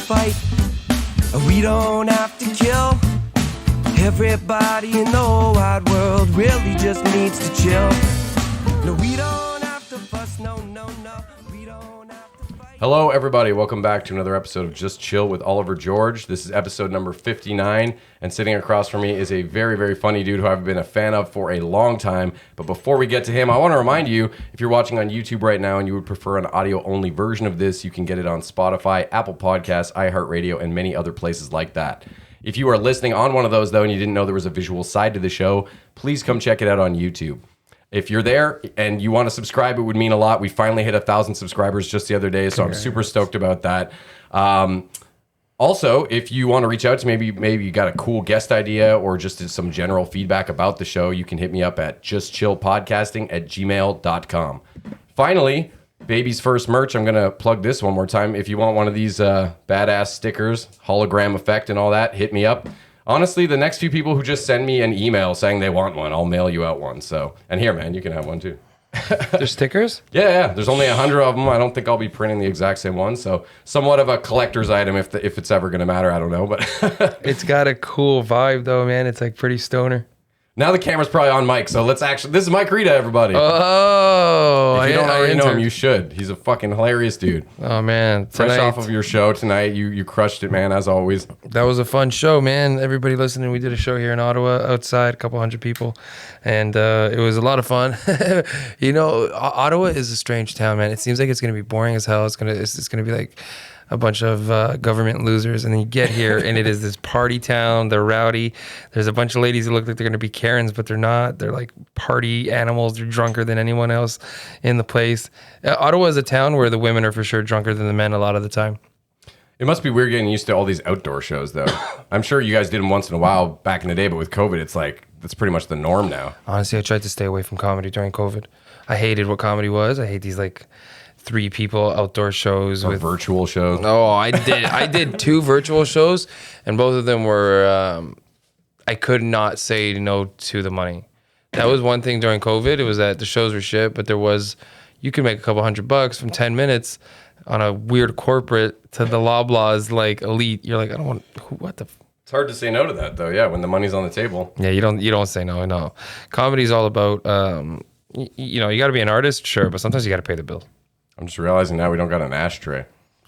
fight. We don't have to kill. Everybody in the whole wide world really just needs to chill. No, we don't have to fuss, no, no, no. We don't have to fight. Hello, everybody. Welcome back to another episode of Just Chill with Oliver George. This is episode number 59, and sitting across from me is a very, very funny dude who I've been a fan of for a long time. But before we get to him, I want to remind you, if you're watching on YouTube right now and you would prefer an audio-only version of this, you can get it on Spotify, Apple Podcasts, iHeartRadio, and many other places like that. If you are listening on one of those, though, and you didn't know there was a visual side to the show, please come check it out on YouTube. If you're there and you want to subscribe, it would mean a lot. We finally hit 1,000 subscribers just the other day, so I'm super stoked about that. Also, if you want to reach out to me, maybe you got a cool guest idea or just some general feedback about the show, you can hit me up at justchillpodcasting@gmail.com. Finally, Baby's First merch. I'm going to plug this one more time. If you want one of these badass stickers, hologram effect and all that, hit me up. Honestly, the next few people who just send me an email saying they want one, I'll mail you out one. So, and here, man, you can have one too. There's stickers? Yeah. There's only 100 of them. I don't think I'll be printing the exact same one. So, somewhat of a collector's item if it's ever going to matter. I don't know, but It's got a cool vibe though, man. It's like pretty stoner. now the camera's probably on Mike. So this is Mike Rita, everybody. Oh, if you don't already know him, you should. He's a fucking hilarious dude. Oh man, Fresh off of your show tonight, you crushed it, man, as always. that was a fun show, man. Everybody listening, we did a show here in Ottawa, outside, a couple hundred people, and it was a lot of fun. You know, Ottawa is a strange town, man. It seems like it's gonna be boring as hell. It's gonna be like a bunch of government losers, and then you get here and it is this party town. They're rowdy. There's a bunch of ladies who look like they're going to be Karens, but they're not. They're like party animals. They're drunker than anyone else in the place. Ottawa is a town where the women are for sure drunker than the men a lot of the time. It must be weird getting used to all these outdoor shows, though. I'm sure you guys did them once in a while back in the day, but with COVID, it's like, that's pretty much the norm now. Honestly, I tried to stay away from comedy during COVID. I hated what comedy was. I hate these like 3 people outdoor shows With virtual shows. Oh, I did 2 virtual shows, and both of them were I could not say no to the money. That was one thing during COVID. It was that the shows were shit, but you could make a couple $100 from 10 minutes on a weird corporate to the Loblaws like elite. You're like, I don't want what the. It's hard to say no to that, though. Yeah, when the money's on the table. Yeah, you don't say no. No, comedy's all about you got to be an artist, sure, but sometimes you got to pay the bill. I'm just realizing now we don't got an ashtray.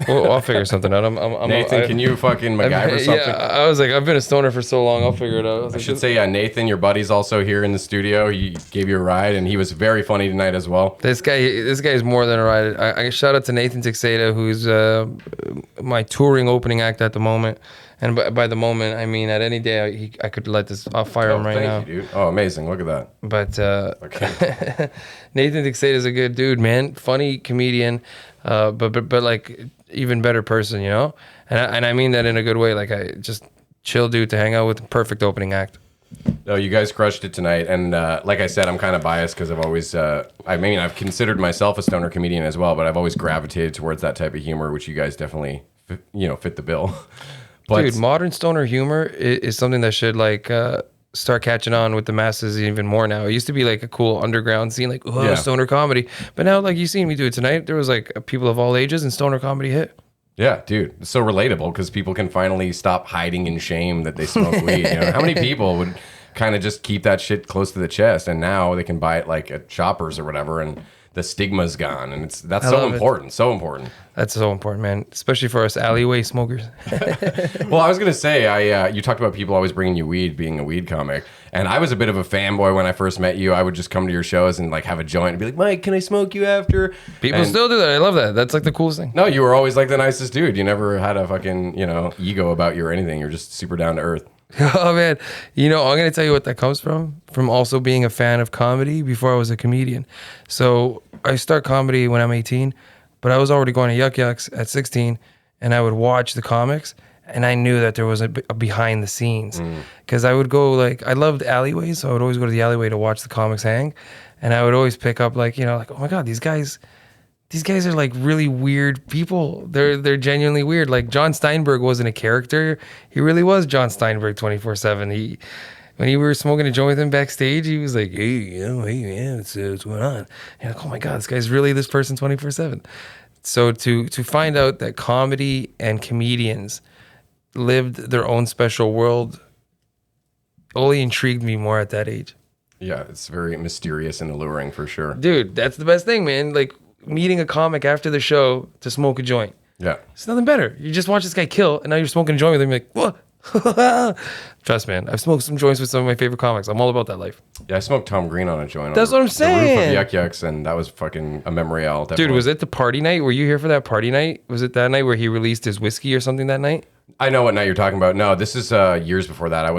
Well, I'll figure something out. Nathan, can you fucking MacGyver something? Yeah, I was like, I've been a stoner for so long, I'll figure it out. I should say, Nathan, your buddy's also here in the studio. He gave you a ride, and he was very funny tonight as well. This guy is more than a ride. I shout out to Nathan Teixeira, who's my touring opening act at the moment. And by the moment, I mean at any day I could let this off fire him right now. Thank you, dude. Oh, amazing! Look at that. But Okay. Nathan Teixeira is a good dude, man. Funny comedian, but like even better person, you know. And I mean that in a good way. Like I just chill dude to hang out with. Perfect opening act. No, you guys crushed it tonight, and like I said, I'm kind of biased because I've always, I've considered myself a stoner comedian as well, but I've always gravitated towards that type of humor, which you guys definitely, fit the bill. But, dude, modern stoner humor is something that should like start catching on with the masses even more now. It used to be like a cool underground scene, like stoner comedy, but now like you seen me do it tonight. There was like people of all ages and stoner comedy hit. Yeah, dude, it's so relatable because people can finally stop hiding in shame that they smoke weed. You know, how many people would kind of just keep that shit close to the chest, and now they can buy it like at Shoppers or whatever, and the stigma's gone, and that's so important. So important. That's so important, man, especially for us alleyway smokers. Well, I was gonna say, you talked about people always bringing you weed, being a weed comic, and I was a bit of a fanboy when I first met you. I would just come to your shows and like have a joint and be like, Mike, can I smoke you after? People still do that. I love that. That's like the coolest thing. No, you were always like the nicest dude. You never had a fucking ego about you or anything. You're just super down to earth. Oh man, I'm gonna tell you what that comes from also being a fan of comedy before I was a comedian. So I start comedy when I'm 18, but I was already going to Yuk Yuk's at 16, and I would watch the comics, and I knew that there was a behind the scenes because I would go I loved alleyways, so I would always go to the alleyway to watch the comics hang, and I would always pick up like oh my god, these guys are like really weird people. They're genuinely weird. Like John Steinberg wasn't a character. He really was John Steinberg 24/7. When you were smoking a joint with him backstage, he was like, hey man, what's going on? You're like, oh my God, this guy's really this person 24/7. So to find out that comedy and comedians lived their own special world only intrigued me more at that age. Yeah, it's very mysterious and alluring for sure. Dude, that's the best thing, man. Like meeting a comic after the show to smoke a joint. Yeah. It's nothing better. You just watch this guy kill, and now you're smoking a joint with him. You're like, what? Trust, man. I've smoked some joints with some of my favorite comics. I'm all about that life. Yeah, I smoked Tom Green on a joint. That's what I'm The saying. roof of Yuk Yuk's, and that was fucking a memory I'll definitely. Dude, was it the party night? Were you here for that party night? Was it that night where he released his whiskey or something that night? I know what night you're talking about. No, this is years before that. I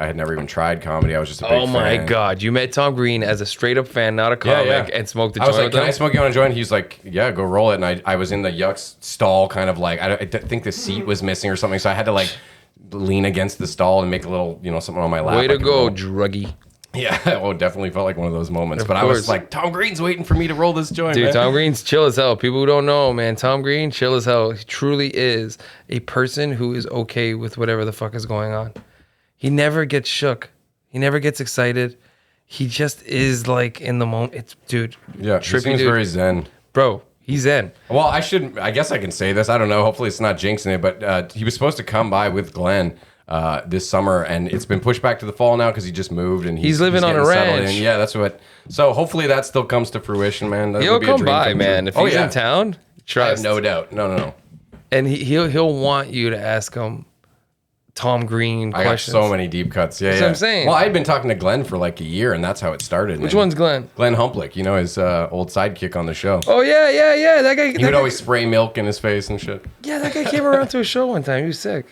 had never even tried comedy. I was just a big Oh my fan. God. You met Tom Green as a straight up fan, not a comic, and smoked a I joint was like, with can him? I smoke you on a joint? He's like, yeah, go roll it. And I was in the Yuk's stall, kind of like, I think the seat was missing or something. So I had to like lean against the stall and make a little, something on my lap. Way to like a go, little- druggy. Yeah, well, it definitely felt like one of those moments. Of But I was course. like, Tom Green's waiting for me to roll this joint, Dude, man. Tom Green's chill as hell. People who don't know, man, Tom Green, chill as hell. He truly is a person who is okay with whatever the fuck is going on. He never gets shook. He never gets excited. He just is like in the moment. It's, dude. Yeah, he trippy seems dude. very zen. Bro, he's in. Well, I guess I can say this. I don't know. Hopefully it's not jinxing it, but he was supposed to come by with Glenn this summer, and it's been pushed back to the fall now because he just moved and He's living on a getting settled ranch. in. Yeah, that's what. So hopefully that still comes to fruition, man. That He'll would be a come dream by, come man. true. If he's in town, I have trust. no doubt. No. And he'll want you to ask him Tom Green I got questions. so many deep cuts. Yeah, That's yeah. what I'm saying. Well, I had been talking to Glenn for like a year, and that's how it started. Which man. one's Glenn? Glenn Humplick, his old sidekick on the show. Oh, yeah. That guy. He would always spray milk in his face and shit. Yeah, that guy came around to a show one time. He was sick.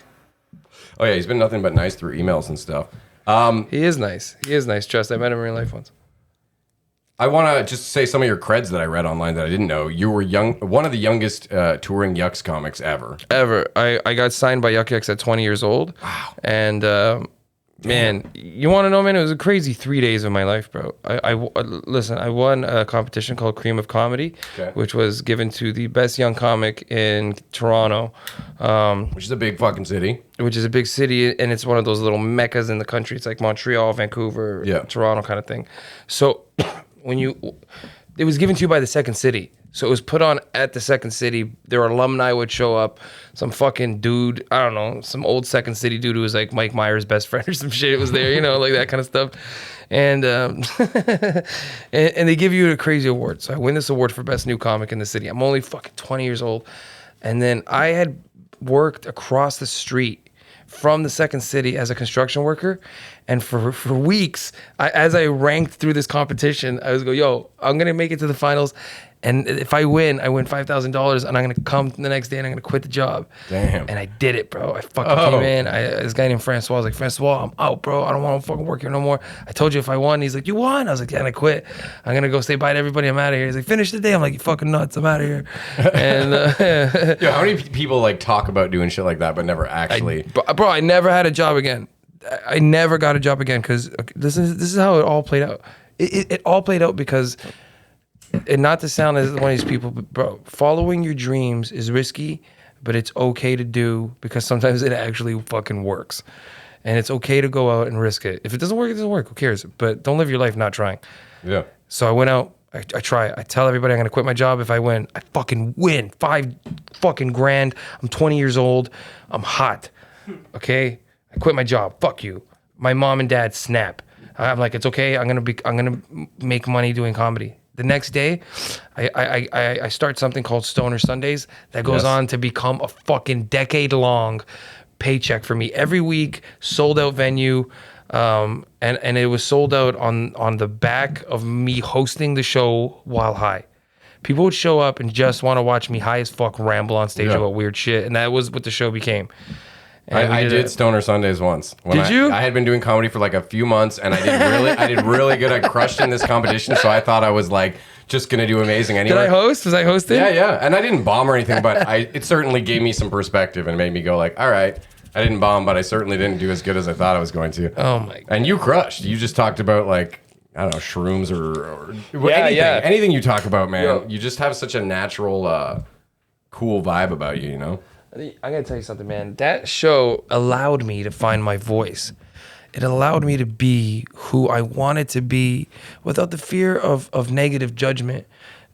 Oh yeah, he's been nothing but nice through emails and stuff. He is nice. Trust. I met him in real life once. I want to just say some of your creds that I read online that I didn't know. You were one of the youngest touring Yucks comics ever. Ever. I got signed by Yuk Yuk's at 20 years old. Wow. And man, you want to know, man? It was a crazy 3 days of my life, bro. Listen, I won a competition called Cream of Comedy, Okay. which was given to the best young comic in Toronto. Which is a big fucking city. Which is a big city, and it's one of those little meccas in the country. It's like Montreal, Vancouver, Yeah. Toronto kind of thing. So it was given to you by the second city. So it was put on at the second city. Their alumni would show up. Some fucking dude, I don't know, some old second city dude who was like Mike Myers' best friend or some shit was there, like that kind of stuff. And and they give you a crazy award. So I win this award for best new comic in the city. I'm only fucking 20 years old. And then I had worked across the street from the second city as a construction worker, and for weeks, as I ranked through this competition, I was go, yo, I'm gonna make it to the finals, and if I win $5,000, and I'm gonna come the next day and I'm gonna quit the job. Damn. And I did it, bro. I fucking came in. This guy named Francois was like, Francois, I'm out, bro. I don't want to fucking work here no more. I told you if I won. He's like, you won? I was like, yeah, and I quit. I'm gonna go say bye to everybody. I'm out of here. He's like, finish the day. I'm like, you fucking nuts. I'm out of here. And Yeah, how many people like talk about doing shit like that but never actually? Bro, I never had a job again. I never got a job again because this is how it all played out. It all played out because, and not to sound as one of these people, but bro, following your dreams is risky, but it's okay to do because sometimes it actually fucking works. And it's okay to go out and risk it. If it doesn't work, it doesn't work. Who cares? But don't live your life not trying. Yeah. So I went out. I try. I tell everybody I'm gonna quit my job if I win. I fucking win. $5 fucking grand. I'm 20 years old. I'm hot. Okay. I quit my job. Fuck you. My mom and dad snap. I'm like, it's okay. I'm gonna make money doing comedy. The next day, I start something called Stoner Sundays that goes on to become a fucking decade-long paycheck for me. Every week, sold out venue, and it was sold out on the back of me hosting the show while high. People would show up and just want to watch me high as fuck ramble on stage about weird shit, and that was what the show became. I did Stoner Sundays once. Did you? I had been doing comedy for like a few months, and I did really good. I crushed in this competition, so I thought I was like just gonna do amazing anyway. Did I host? Was I hosting? Yeah. And I didn't bomb or anything, but it certainly gave me some perspective and made me go like, all right, I didn't bomb, but I certainly didn't do as good as I thought I was going to. Oh my God. And you crushed. You just talked about like, I don't know, shrooms or anything you talk about, man. Yo. You just have such a natural, cool vibe about you, you know? I gotta tell you something, man. That show allowed me to find my voice. It allowed me to be who I wanted to be without the fear of negative judgment.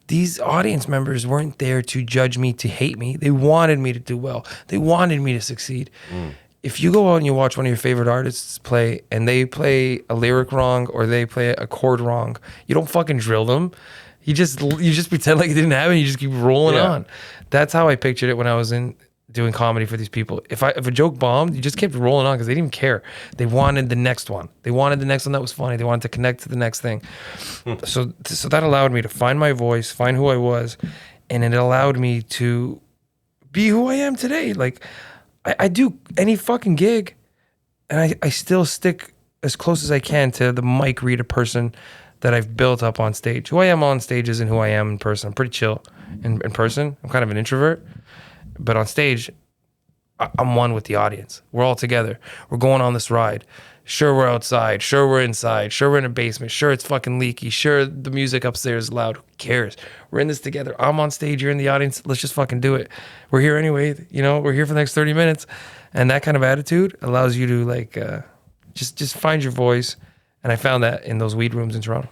these audience members weren't there to judge me, to hate me. They wanted me to do well. They wanted me to succeed. If you go out and you watch one of your favorite artists play and they play a lyric wrong or they play a chord wrong, you don't fucking drill them. You just pretend like it didn't happen. You just keep rolling on. That's how I pictured it when I was doing comedy for these people. If a joke bombed, you just kept rolling on because they didn't even care. They wanted the next one. They wanted the next one that was funny. They wanted to connect to the next thing. So that allowed me to find my voice, find who I was, and it allowed me to be who I am today. Like, I do any fucking gig, and I still stick as close as I can to the Mike Rita person that I've built up on stage. Who I am on stage isn't who I am in person. I'm pretty chill in person. I'm kind of an introvert. But on stage, I'm one with the audience. We're all together. We're going on this ride. Sure, we're outside. Sure, we're inside. Sure, we're in a basement. Sure, it's fucking leaky. Sure, the music upstairs is loud. Who cares? We're in this together. I'm on stage. You're in the audience. Let's just fucking do it. We're here anyway. You know, we're here for the next 30 minutes. And that kind of attitude allows you to like just find your voice. And I found that in those weed rooms in Toronto.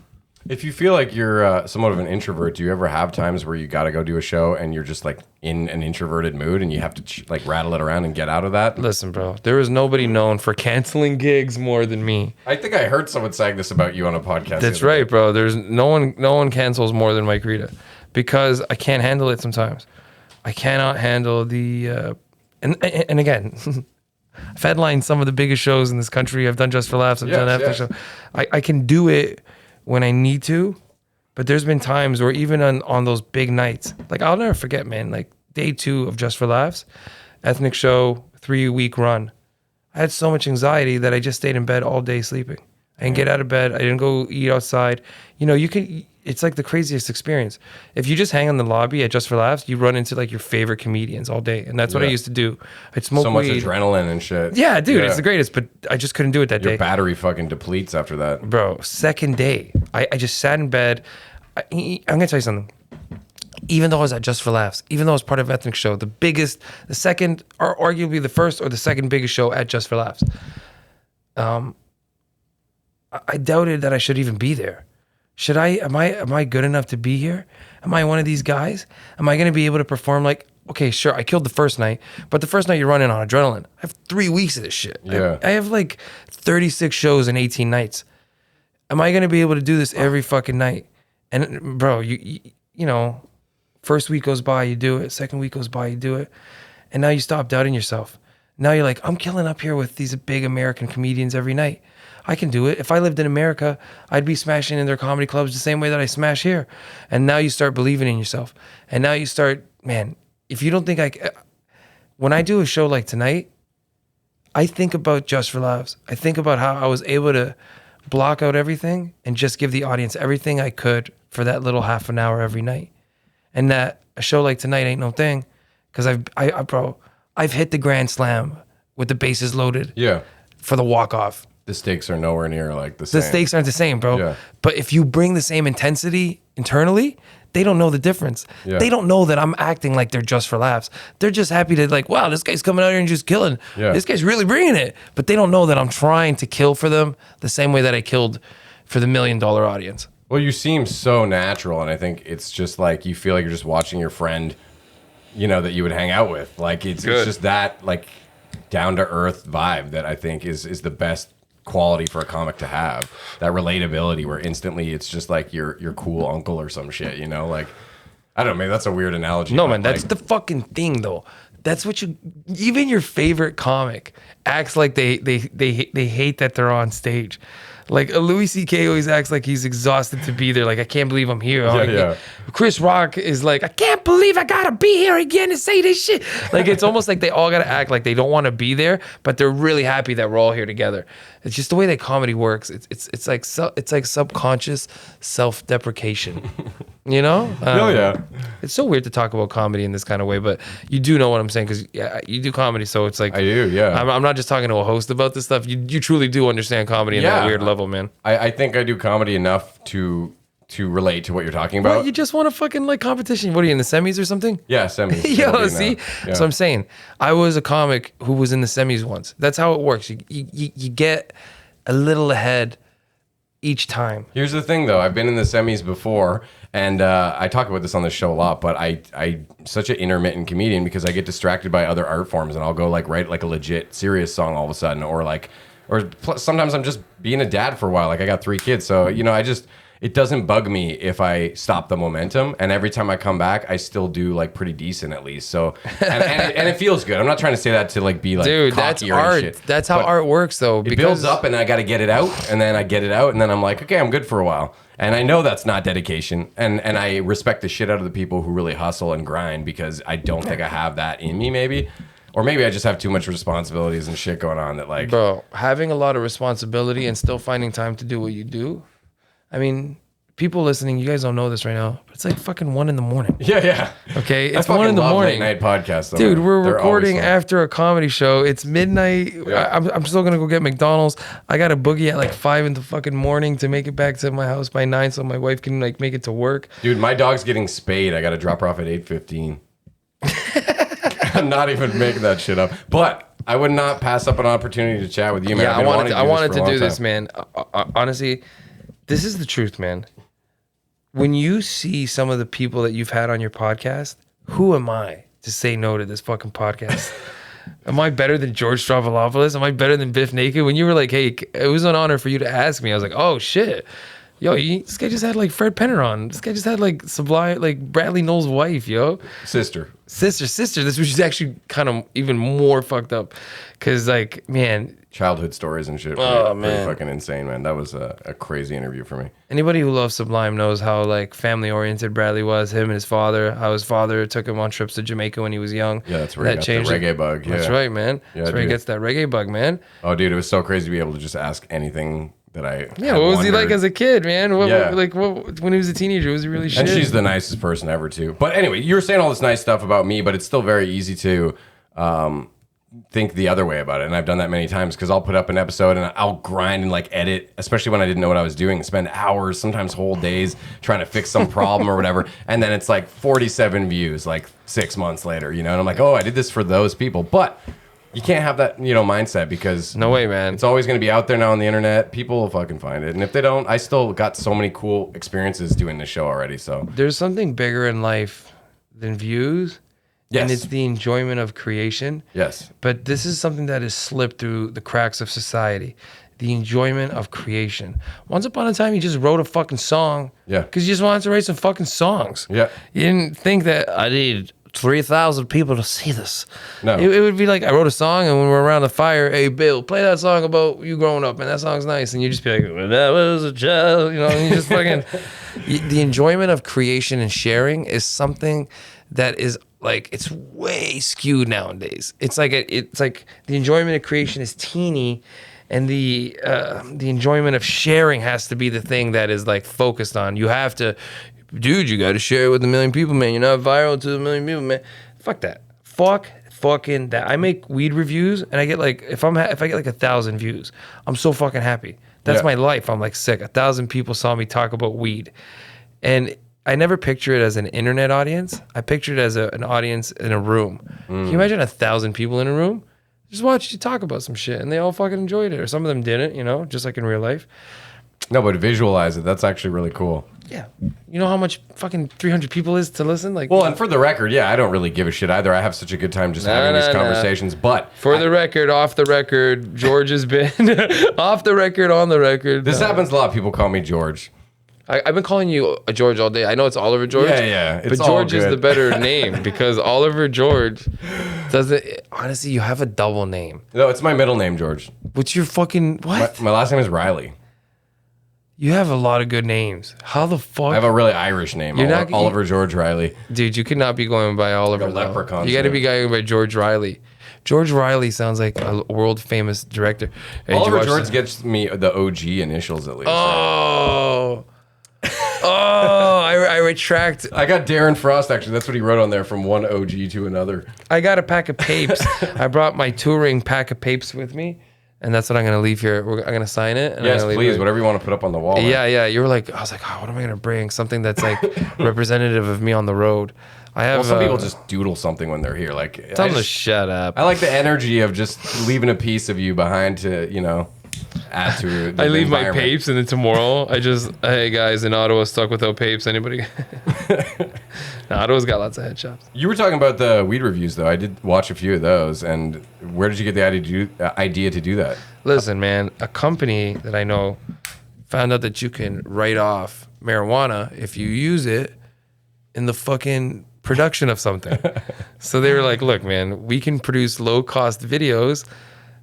If you feel like you're somewhat of an introvert, do you ever have times where you got to go do a show and you're just like in an introverted mood and you have to like rattle it around and get out of that? Listen, bro, there is nobody known for canceling gigs more than me. I think I heard someone saying this about you on a podcast. That's right, bro. There's no one cancels more than Mike Rita because I can't handle it sometimes. I cannot handle the and again. I've headlined some of the biggest shows in this country. I've done Just for Laughs. I've done after show. I can do it when I need to, but there's been times where even on those big nights, like I'll never forget, man, like day 2 of Just for Laughs, ethnic show, 3-week run. I had so much anxiety that I just stayed in bed all day sleeping. I didn't get out of bed. I didn't go eat outside. You know, it's like the craziest experience. If you just hang in the lobby at Just for Laughs, you run into like your favorite comedians all day. And that's what I used to do. I'd smoke so much weed. adrenaline and shit. Yeah, dude, it's the greatest, but I just couldn't do it that day. Your battery fucking depletes after that. Bro, second day, I just sat in bed. I'm going to tell you something. Even though I was at Just for Laughs, even though I was part of Ethnic Show, the second, or arguably the first or the second biggest show at Just for Laughs, I doubted that I should even be there. Am I good enough to be here? Am I one of these guys? Am I going to be able to perform like, okay, sure, I killed the first night, but the first night you're running on adrenaline. I have 3 weeks of this shit. Yeah. I have like 36 shows in 18 nights. Am I going to be able to do this every fucking night? And bro, you know, first week goes by, you do it. Second week goes by, you do it. And now you stop doubting yourself. Now you're like, I'm killing up here with these big American comedians every night. I can do it. If I lived in America, I'd be smashing in their comedy clubs the same way that I smash here. And now you start believing in yourself. And now you start, man, if you don't think when I do a show like tonight, I think about Just for Laughs. I think about how I was able to block out everything and just give the audience everything I could for that little half an hour every night. And that a show like tonight ain't no thing. Because I've hit the grand slam with the bases loaded. Yeah. For the walk-off. The stakes are nowhere near like the same. The stakes aren't the same, bro. Yeah. But if you bring the same intensity internally, they don't know the difference. Yeah. They don't know that I'm acting like they're Just for Laughs. They're just happy to like, wow, this guy's coming out here and just killing. Yeah. This guy's really bringing it. But they don't know that I'm trying to kill for them the same way that I killed for the $1 million audience. Well, you seem so natural, and I think it's just like you feel like you're just watching your friend, you know, that you would hang out with. Like it's just that like down to earth vibe that I think is the best quality for a comic to have. That relatability where instantly it's just like your cool uncle or some shit, you know? Like I don't know, maybe that's a weird analogy. No, man, that's like, the fucking thing though. That's what even your favorite comic acts like they hate that they're on stage. Like Louis C.K. always acts like he's exhausted to be there. Like, I can't believe I'm here. Yeah. Chris Rock is like, I can't believe I gotta be here again to say this shit. Like, it's almost like they all gotta act like they don't want to be there, but they're really happy that we're all here together. It's just the way that comedy works. It's like subconscious self-deprecation. You know? yeah. It's so weird to talk about comedy in this kind of way, but you do know what I'm saying because you do comedy, so it's like I do, yeah. I'm not just talking to a host about this stuff. You truly do understand comedy in that weird level, man. I think I do comedy enough to relate to what you're talking about. Well, you just want a fucking like competition. What are you in the semis or something? Yeah, semis. Yo, see? Yeah. So I'm saying, I was a comic who was in the semis once. That's how it works. You get a little ahead each time. Here's the thing, though. I've been in the semis before, and I talk about this on the show a lot, but I'm such an intermittent comedian because I get distracted by other art forms, and I'll go like write like a legit serious song all of a sudden, sometimes I'm just being a dad for a while. Like I got 3 kids, so it doesn't bug me if I stop the momentum, and every time I come back, I still do like pretty decent at least. So and it feels good. I'm not trying to say that to like be like dude, that's cocky or art. shit, that's how art works, though. It builds up, and I got to get it out, and then I get it out, and then I'm like, okay, I'm good for a while. And I know that's not dedication, and I respect the shit out of the people who really hustle and grind because I don't think I have that in me, maybe. Or maybe I just have too much responsibilities and shit going on that like... Bro, having a lot of responsibility and still finding time to do what you do. I mean, people listening, you guys don't know this right now, but it's like fucking 1 a.m. Yeah. Okay? It's I 1 fucking love a.m. late night podcasts. Though, dude, man. we're They're recording always fun. after a comedy show. It's midnight. Yeah. I'm still going to go get McDonald's. I got to boogie at like 5 in the fucking morning to make it back to my house by 9 so my wife can like make it to work. Dude, my dog's getting spayed. I got to drop her off at 8:15. I'm not even making that shit up. But I would not pass up an opportunity to chat with you, man. Yeah, I wanted to do this, man. man. Honestly, this is the truth, man. When you see some of the people that you've had on your podcast, who am I to say no to this fucking podcast? Am I better than George Strophalopoulos? Am I better than Biff Naked? When you were like, hey, it was an honor for you to ask me, I was like, oh shit. Yo, this guy just had like Fred Penner on. This guy just had like Sublime, like Bradley Knowles' wife, yo. Sister. This was actually kind of even more fucked up. Cause like, man. Childhood stories and shit. Pretty fucking insane, man. That was a crazy interview for me. Anybody who loves Sublime knows how like family oriented Bradley was. Him and his father. How his father took him on trips to Jamaica when he was young. Yeah, that's where he got the reggae bug. Yeah. That's right, man. Yeah, that's where he gets that reggae bug, man. Oh, dude, it was so crazy to be able to just ask anything that I. Yeah, what was he like as a kid, man? When he was a teenager, was he really shit? And she's the nicest person ever, too. But anyway, you were saying all this nice stuff about me, but it's still very easy to think the other way about it. And I've done that many times because I'll put up an episode and I'll grind and like edit, especially when I didn't know what I was doing, spend hours, sometimes whole days trying to fix some problem or whatever. And then it's like 47 views like 6 months later, and I'm like, oh, I did this for those people. But you can't have that, mindset because no way, man. It's always going to be out there now on the internet. People will fucking find it. And if they don't, I still got so many cool experiences doing this show already. So there's something bigger in life than views. Yes. And it's the enjoyment of creation. Yes. But this is something that has slipped through the cracks of society. The enjoyment of creation. Once upon a time, you just wrote a fucking song. Yeah. Because you just wanted to write some fucking songs. Yeah. You didn't think that I need 3,000 people to see this. No. It would be like, I wrote a song, and when we're around the fire, hey, Bill, play that song about you growing up, and that song's nice. And you just be like, when I was a child, and you just fucking... The enjoyment of creation and sharing is something that is like, it's way skewed nowadays. It's like the enjoyment of creation is teeny, and the enjoyment of sharing has to be the thing that is like focused on. You have to, dude, you got to share it with 1 million people, man. You're not viral to 1 million people, man. Fuck that. Fucking that. I make weed reviews, and I get like, if I get like 1,000 views, I'm so fucking happy. That's my life. I'm like sick. 1,000 people saw me talk about weed, and I never picture it as an internet audience. I picture it as an audience in a room. Can you imagine 1,000 people in a room? Just watch you talk about some shit, and they all fucking enjoyed it, or some of them didn't, just like in real life. No, but visualize it. That's actually really cool. Yeah. You know how much fucking 300 people is to listen? Like, well, and for the record, I don't really give a shit either. I have such a good time just having these conversations. But for the record, off the record, George has been off the record, on the record. This happens a lot. People call me George. I've been calling you a George all day. I know it's Oliver George. Yeah. But George is the better name because Oliver George doesn't. Honestly, you have a double name. No, it's my middle name, George. What's your fucking what? My last name is Riley. You have a lot of good names. How the fuck? I have a really Irish name. Oliver George Riley. Dude, you could not be going by Oliver. Like a leprechaun. You got to be going by George Riley. George Riley sounds like a world famous director. Hey, Oliver George gets me the OG initials at least. Oh. I retract. I got Darren Frost, actually. That's what he wrote on there, from one OG to another. I got a pack of papes. I brought my touring pack of papes with me, and that's what I'm going to leave here. I'm going to sign it. And yes, please. Whatever you want to put up on the wall. Yeah. You were like, I was like, oh, what am I going to bring? Something that's like representative of me on the road. I have. Well, some people just doodle something when they're here. Like, tell them to shut up. I like the energy of just leaving a piece of you behind to, add to the I leave my environment. papes, and then tomorrow hey guys, in Ottawa stuck without papes. Anybody? Ottawa's got lots of head shops. You were talking about the weed reviews, though. I did watch a few of those. And where did you get the idea to do that? Listen, man, a company that I know found out that you can write off marijuana if you use it in the fucking production of something. So they were like, look, man, we can produce low cost videos.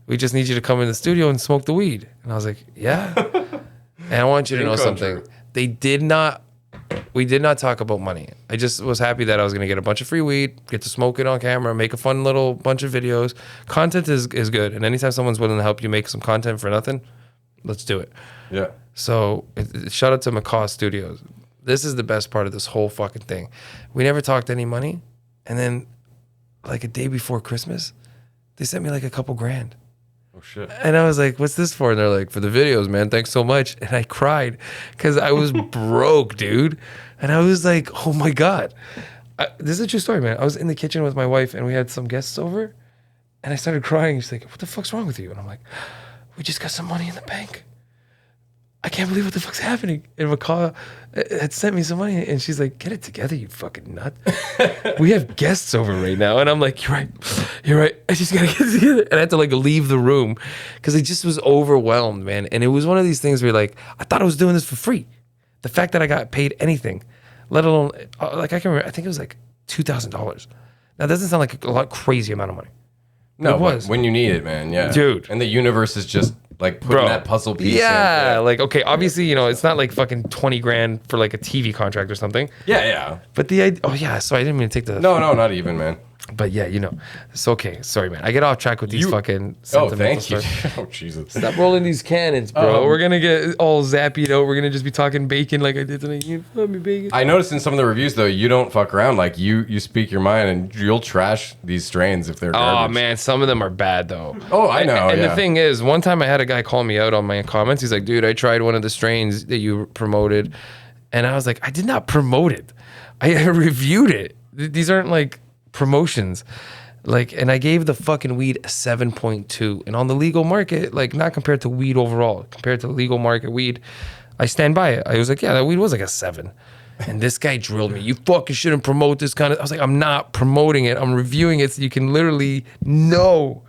We just need you to come in the studio and smoke the weed. And I was like, yeah. And I want you to know something. We did not talk about money. I just was happy that I was going to get a bunch of free weed, get to smoke it on camera, make a fun little bunch of videos. Content is good. And anytime someone's willing to help you make some content for nothing, let's do it. Yeah. So shout out to McCaw Studios. This is the best part of this whole fucking thing. We never talked any money. And then like a day before Christmas, they sent me like a couple grand. Oh, shit. And I was like, what's this for? And they're like, for the videos, man. Thanks so much. And I cried because I was broke, dude. And I was like, oh my God. This is a true story, man. I was in the kitchen with my wife and we had some guests over. And I started crying. She's like, what the fuck's wrong with you? And I'm like, we just got some money in the bank. I can't believe what the fuck's happening. And McCaw had sent me some money, and she's like, get it together, you fucking nut. We have guests over right now. And I'm like, you're right. I just gotta get it together. And I had to like leave the room because I just was overwhelmed, man. And it was one of these things where like, I thought I was doing this for free. The fact that I got paid anything, let alone, like I can remember, I think it was like $2,000. Now, that doesn't sound like a lot crazy amount of money. No, it was. when you need it, man. Yeah. Dude. And the universe is just like putting that puzzle piece in. Yeah, like, okay, obviously, you know, it's not like fucking 20 grand for like a TV contract or something. Yeah. But the idea, oh yeah, so I didn't mean to take the. No, not even, man. But yeah, you know, it's okay. Sorry, man. I get off track with these fucking. Oh, thank you. Stuff. Oh, Jesus. Stop rolling these cannons, bro. We're gonna get all zappy out. We're gonna just be talking bacon like I did tonight. You love me bacon. I noticed in some of the reviews though, you don't fuck around. Like you speak your mind, and you'll trash these strains if they're garbage. Oh man, some of them are bad though. Oh, I know. And the thing is, one time I had a guy call me out on my comments. He's like, dude, I tried one of the strains that you promoted. And I was like, I did not promote it. I reviewed it. These aren't like promotions. Like, and I gave the fucking weed a 7.2. And on the legal market, like not compared to weed overall, compared to legal market weed, I stand by it. I was like, yeah, that weed was like a 7. And this guy drilled me. You fucking shouldn't promote this kind of. I was like, I'm not promoting it. I'm reviewing it so you can literally know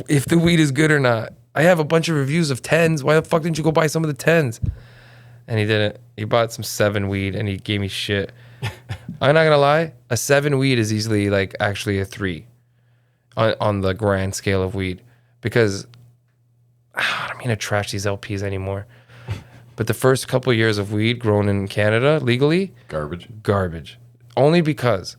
if the weed is good or not. I have a bunch of reviews of 10s. Why the fuck didn't you go buy some of the 10s? And he didn't. He bought some 7 weed and he gave me shit. I'm not gonna lie, a 7 weed is easily like actually a 3 on the grand scale of weed because I don't mean to trash these LPs anymore. But the first couple of years of weed grown in Canada legally, garbage. Only because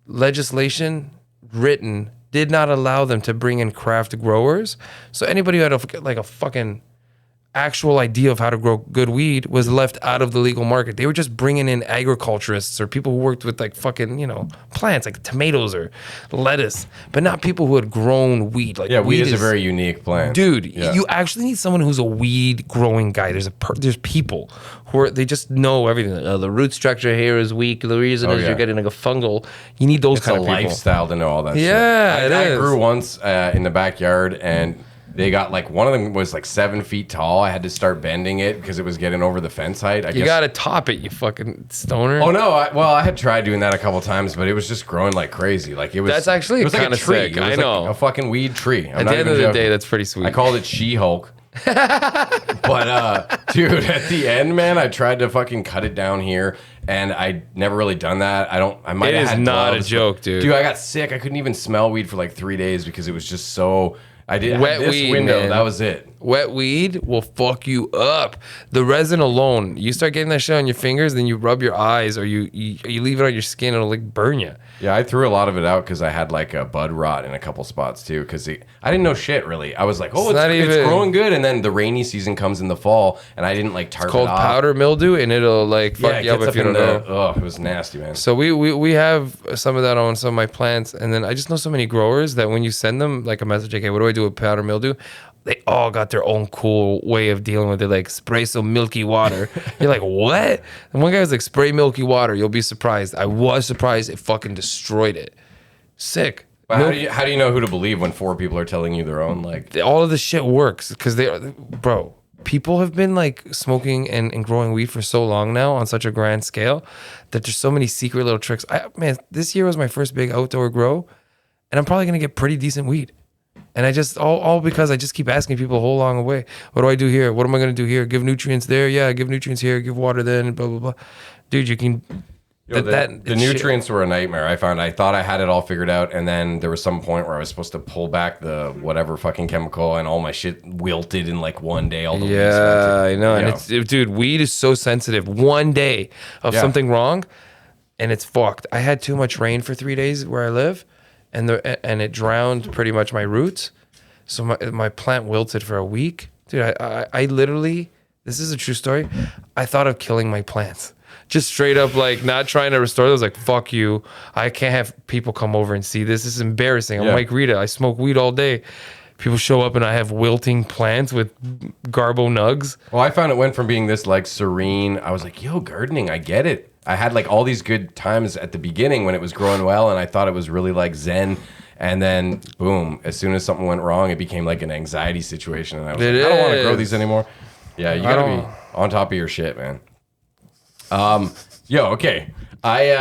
legislation written did not allow them to bring in craft growers. So anybody who had a fucking actual idea of how to grow good weed was left out of the legal market. They were just bringing in agriculturists or people who worked with like fucking, you know, plants like tomatoes or lettuce, but not people who had grown weed. Like, yeah, weed is a very unique plant. Dude, you actually need someone who's a weed growing guy. There's people who are, they just know everything. The root structure here is weak. The reason is you're getting like a fungal. You need those kind of people. It's a lifestyle to know all that shit. Yeah, I grew once in the backyard and they got like, one of them was like 7 feet tall. I had to start bending it because it was getting over the fence height. I guess. Got to top it, you fucking stoner. Oh no! I had tried doing that a couple times, but it was just growing like crazy. Like it was. That's actually kind of like sick. I know, like a fucking weed tree. At the end of the day, that's pretty sweet. I called it She-Hulk. But dude, at the end, man, I tried to fucking cut it down here, and I never really done that. I might have had not gloves, a joke, dude. Dude, I got sick. I couldn't even smell weed for like 3 days because it was just so. I did wet this weed, window. man. That was it. Wet weed will fuck you up. The resin alone, you start getting that shit on your fingers, then you rub your eyes or you leave it on your skin, it'll like burn you. Yeah, I threw a lot of it out because I had like a bud rot in a couple spots too. Because I didn't know shit really. I was like, oh, it's growing good, and then the rainy season comes in the fall, and I didn't like tarp it off. It's called powder mildew, and it'll like fuck you up if you don't know. Oh, it was nasty, man. So we have some of that on some of my plants, and then I just know so many growers that when you send them like a message, okay, what do I do with powder mildew? They all got their own cool way of dealing with it. Like, spray some milky water. You're like, what? And one guy was like, spray milky water. You'll be surprised. I was surprised. It fucking destroyed it. Sick. But how do you know who to believe when 4 people are telling you their own, like... All of the shit works because bro, people have been like smoking and growing weed for so long now on such a grand scale that there's so many secret little tricks. Man, this year was my first big outdoor grow, and I'm probably going to get pretty decent weed. And I just, all because I just keep asking people a whole long way, what do I do here? What am I going to do here? Give nutrients there? Yeah, give nutrients here. Give water then, blah, blah, blah. Dude, you can... The nutrients were a nightmare. I thought I had it all figured out, and then there was some point where I was supposed to pull back the whatever fucking chemical, and all my shit wilted in like one day. All the leaves I know. And dude, weed is so sensitive. One day of something wrong, and it's fucked. I had too much rain for 3 days where I live, and it drowned pretty much my roots. So my plant wilted for a week. Dude, I literally, this is a true story, I thought of killing my plants. Just straight up, like, not trying to restore those. Like, fuck you. I can't have people come over and see this. This is embarrassing. I'm Mike Rita. I smoke weed all day. People show up and I have wilting plants with garbo nugs. Well, I found it went from being this, like, serene. I was like, yo, gardening, I get it. I had, like, all these good times at the beginning when it was growing well, and I thought it was really, like, zen. And then, boom, as soon as something went wrong, it became, like, an anxiety situation. And I was I don't want to grow these anymore. Yeah, you got to be on top of your shit, man. Okay.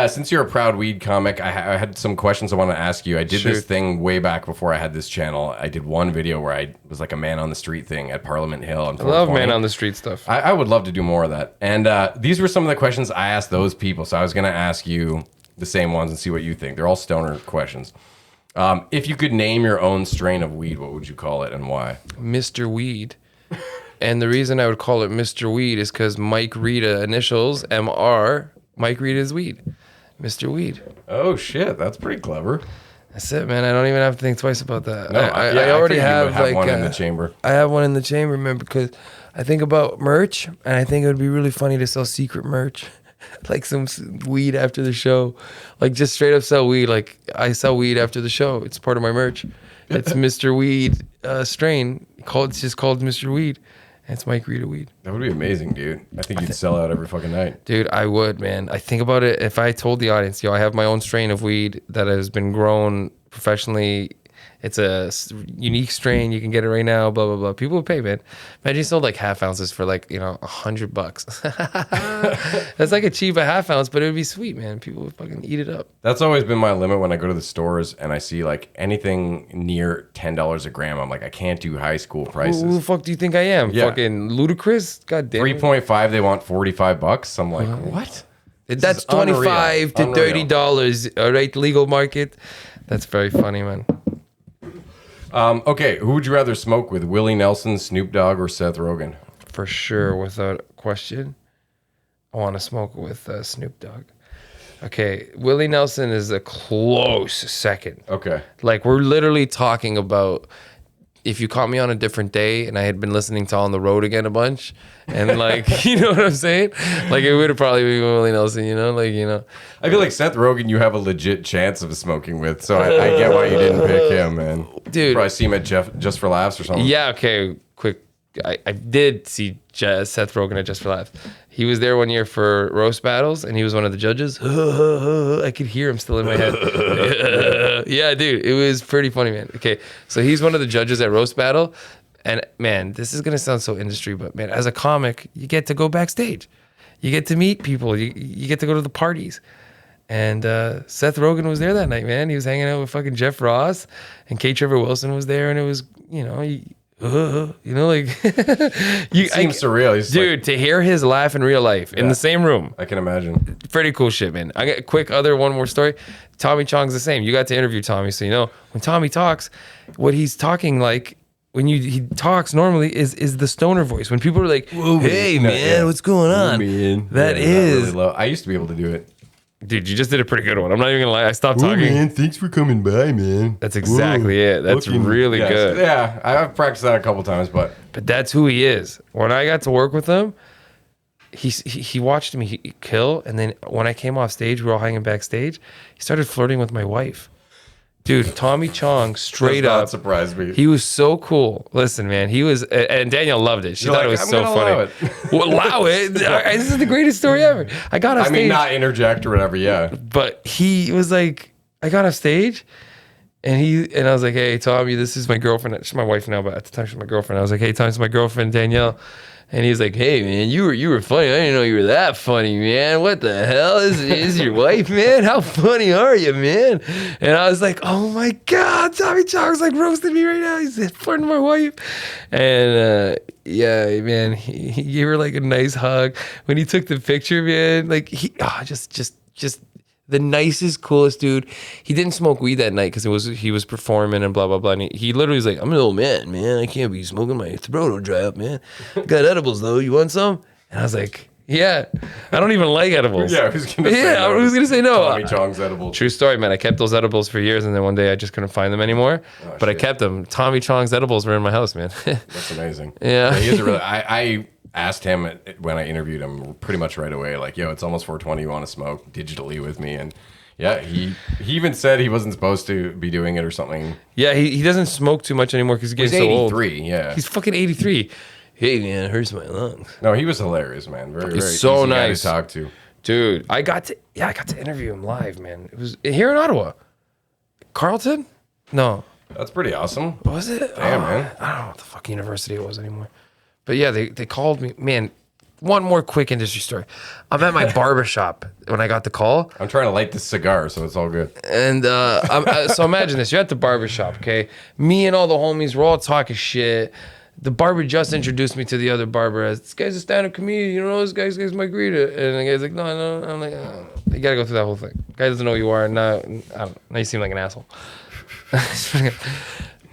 Since you're a proud weed comic, I had some questions I want to ask you. I did this thing way back before I had this channel. I did one video where I was like a man on the street thing at Parliament Hill. I love man on the street stuff. I would love to do more of that. And these were some of the questions I asked those people. So I was going to ask you the same ones and see what you think. They're all stoner questions. If you could name your own strain of weed, what would you call it and why? Mr. Weed. And the reason I would call it Mr. Weed is because Mike Rita initials, MR, Mike Rita's weed. Mr. Weed. Oh, shit. That's pretty clever. That's it, man. I don't even have to think twice about that. No, I already have like one in the chamber. I have one in the chamber, man, because I think about merch, and I think it would be really funny to sell secret merch. Like some weed after the show. Like just straight up sell weed. Like I sell weed after the show. It's part of my merch. It's Mr. Weed strain. It's just called Mr. Weed. It's Mike Rita weed. That would be amazing, dude. I think you'd sell out every fucking night. Dude, I would, man. I think about it. If I told the audience, I have my own strain of weed that has been grown professionally. It's a unique strain. You can get it right now, blah, blah, blah. People would pay, man. Imagine you sold like half ounces for like, $100. That's like a cheap half ounce, but it would be sweet, man. People would fucking eat it up. That's always been my limit when I go to the stores and I see like anything near $10 a gram. I'm like, I can't do high school prices. Who the fuck do you think I am? Yeah. Fucking ludicrous? God damn it. 3.5, they want $45. I'm like, what? That's $25 to $30. All right, legal market. That's very funny, man. Okay, who would you rather smoke with, Willie Nelson, Snoop Dogg, or Seth Rogen? For sure, without question, I want to smoke with Snoop Dogg. Okay, Willie Nelson is a close second. Okay. Like, we're literally talking about if you caught me on a different day and I had been listening to On the Road Again a bunch, and like, you know what I'm saying? Like, it would have probably been Willie Nelson, I feel like Seth Rogen you have a legit chance of smoking with, so I get why you didn't pick him, man. Dude. Probably see him at Just for Laughs or something. Yeah, okay, quick. I did see Seth Rogen at Just for Laughs. He was there one year for roast battles, and he was one of the judges. I could hear him still in my head. Yeah, dude, it was pretty funny, man. Okay, so he's one of the judges at roast battle, and man, this is gonna sound so industry, but man, as a comic, you get to go backstage, you get to meet people, you get to go to the parties. And Seth Rogen was there that night, man. He was hanging out with fucking Jeff Ross, and K. Trevor Wilson was there, and it was, like it seems surreal. He's dude, to hear his laugh in real life in the same room, I can imagine. Pretty cool shit, man. I got one more story. Tommy Chong's the same. You got to interview Tommy, so when Tommy talks, what he's talking like when he talks normally is the stoner voice. When people are like, "Hey man, what's going on?" That is. Really I used to be able to do it. Dude, you just did a pretty good one. I'm not even gonna lie. I stopped talking. Man, thanks for coming by, man. That's exactly it. That's really good. Yeah, I've practiced that a couple times, but that's who he is. When I got to work with him, he watched me kill, and then when I came off stage, we were all hanging backstage. He started flirting with my wife. Dude, Tommy Chong, straight up. That surprised me. He was so cool. Listen, man, he was, and Danielle loved it. She thought it was so funny. Allow it. This is the greatest story ever. I got off stage. I mean, not interject or whatever, yeah. But he was like, I got off stage, And I was like, hey, Tommy, this is my girlfriend. She's my wife now, but at the time she's my girlfriend. I was like, hey, Tommy, it's my girlfriend, Danielle. And he's like, hey, man, you were funny. I didn't know you were that funny, man. What the hell? Is your wife, man? How funny are you, man? And I was like, oh, my God. Tommy Chong's like roasting me right now. He's flirting my wife. And, yeah, man, he gave her like a nice hug. When he took the picture, man, like just the nicest, coolest dude. He didn't smoke weed that night because he was performing and blah, blah, blah. And he literally was like, I'm an old man, I can't be smoking. My throat will dry up, man. Got edibles, though. You want some? And I was like, yeah. I don't even like edibles. Yeah, I was going to say no. I was going to say no. Tommy Chong's edibles. True story, man. I kept those edibles for years, and then one day I just couldn't find them anymore. But shit. I kept them. Tommy Chong's edibles were in my house, man. That's amazing. Yeah. He is a really... I asked him when I interviewed him pretty much right away, like, yo, it's almost 420. You want to smoke digitally with me? And yeah, he even said he wasn't supposed to be doing it or something. Yeah, he doesn't smoke too much anymore because he's getting so old. He's 83, yeah. He's fucking 83. Hey, man, it hurts my lungs. No, he was hilarious, man. Very so easy nice guy to talk to. Dude, I got to interview him live, man. It was here in Ottawa. Carleton? No. That's pretty awesome. Was it? Damn, man. I don't know what the fucking university it was anymore. But yeah, they called me. Man, one more quick industry story. I'm at my barbershop when I got the call. I'm trying to light this cigar, so it's all good. And so imagine this. You're at the barbershop, okay? Me and all the homies, we're all talking shit. The barber just introduced me to the other barber as, this guy's a stand-up comedian. You know this guy's Mike Rita. And the guy's like, no. I'm like, oh. You got to go through that whole thing. Guy doesn't know who you are. Now you seem like an asshole.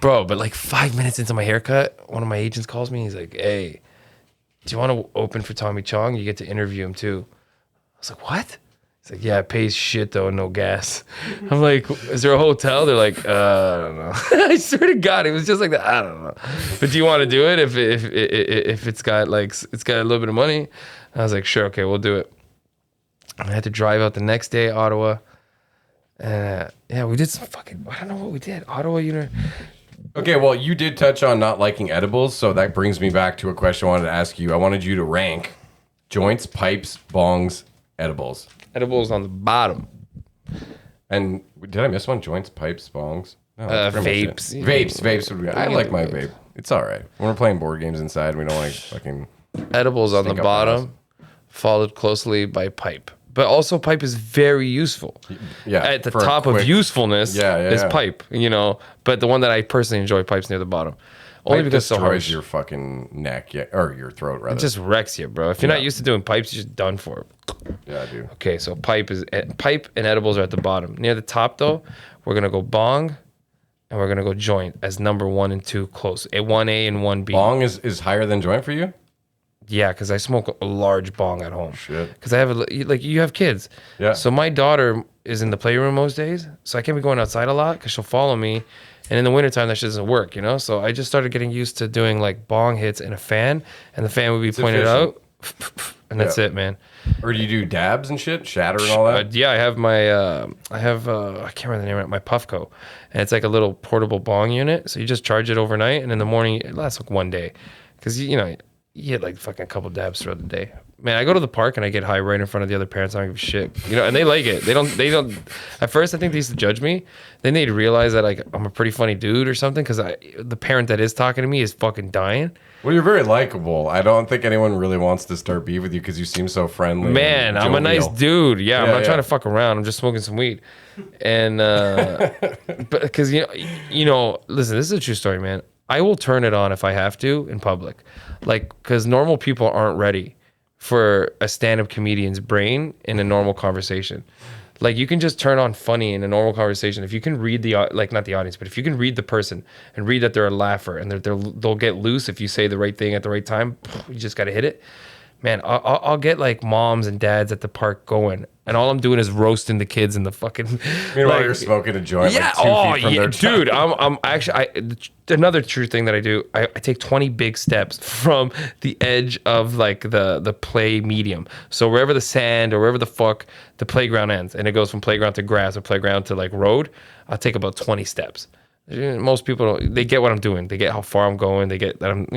Bro, but like 5 minutes into my haircut, one of my agents calls me. He's like, hey, do you want to open for Tommy Chong? You get to interview him too. I was like, what? He's like, yeah, it pays shit though, no gas. I'm like, is there a hotel? They're like, I don't know. I swear to God, it was just like that. I don't know. But do you want to do it if it's got a little bit of money? I was like, sure, okay, we'll do it. I had to drive out the next day, Ottawa. Yeah, we did some fucking, I don't know what we did. Ottawa, Okay, well, you did touch on not liking edibles, so that brings me back to a question I wanted to ask you. I wanted you to rank joints, pipes, bongs, edibles. Edibles on the bottom. And did I miss one? Joints, pipes, bongs? No, vapes. Vapes. I like my vape. It's all right. When we're playing board games inside, we don't like fucking... Edibles on the bottom, followed closely by pipe. But also pipe is very useful. Yeah. At the top of usefulness is pipe, But the one that I personally enjoy, pipe's near the bottom. Only pipe because it's so harsh. Your fucking neck, or your throat, rather. It just wrecks you, bro. If you're not used to doing pipes, you're just done for. Yeah, dude. Okay, so pipe and edibles are at the bottom. Near the top, though, we're going to go bong, and we're going to go joint as number 1 and 2 close. 1A and 1B. Bong is higher than joint for you? Yeah, because I smoke a large bong at home. Shit. Because I have you have kids. Yeah. So my daughter is in the playroom most days, so I can't be going outside a lot because she'll follow me. And in the wintertime, that shit doesn't work, So I just started getting used to doing like bong hits in a fan, and the fan would be pointed out, and that's it, man. Or do you do dabs and shit, shatter and all that? Yeah, I have my I can't remember the name of it, my Puffco, and it's like a little portable bong unit. So you just charge it overnight, and in the morning it lasts like one day, because you get like fucking a couple dabs throughout the day. Man, I go to the park and I get high right in front of the other parents. I don't give a shit, and they like it. They don't. At first, I think they used to judge me. Then they'd realize that like I'm a pretty funny dude or something, because the parent that is talking to me is fucking dying. Well, you're very likable. I don't think anyone really wants to start beef with you because you seem so friendly. Man, I'm a nice dude. Yeah, I'm not trying to fuck around. I'm just smoking some weed, and but because listen, this is a true story, man. I will turn it on if I have to in public, like because normal people aren't ready for a stand-up comedian's brain in a normal conversation. Like you can just turn on funny in a normal conversation if you can read not the audience, but if you can read the person and read that they're a laugher and they'll get loose if you say the right thing at the right time. You just got to hit it. Man, I'll get like moms and dads at the park going, and all I'm doing is roasting the kids in the fucking. Meanwhile, you're smoking a joint. Yeah, like 2 feet from their dude. I'm actually another true thing that I do. I take 20 big steps from the edge of like the play medium. So wherever the sand or wherever the fuck the playground ends, and it goes from playground to grass or playground to like road, I'll take about 20 steps. Most people they get what I'm doing. They get how far I'm going. They get that I'm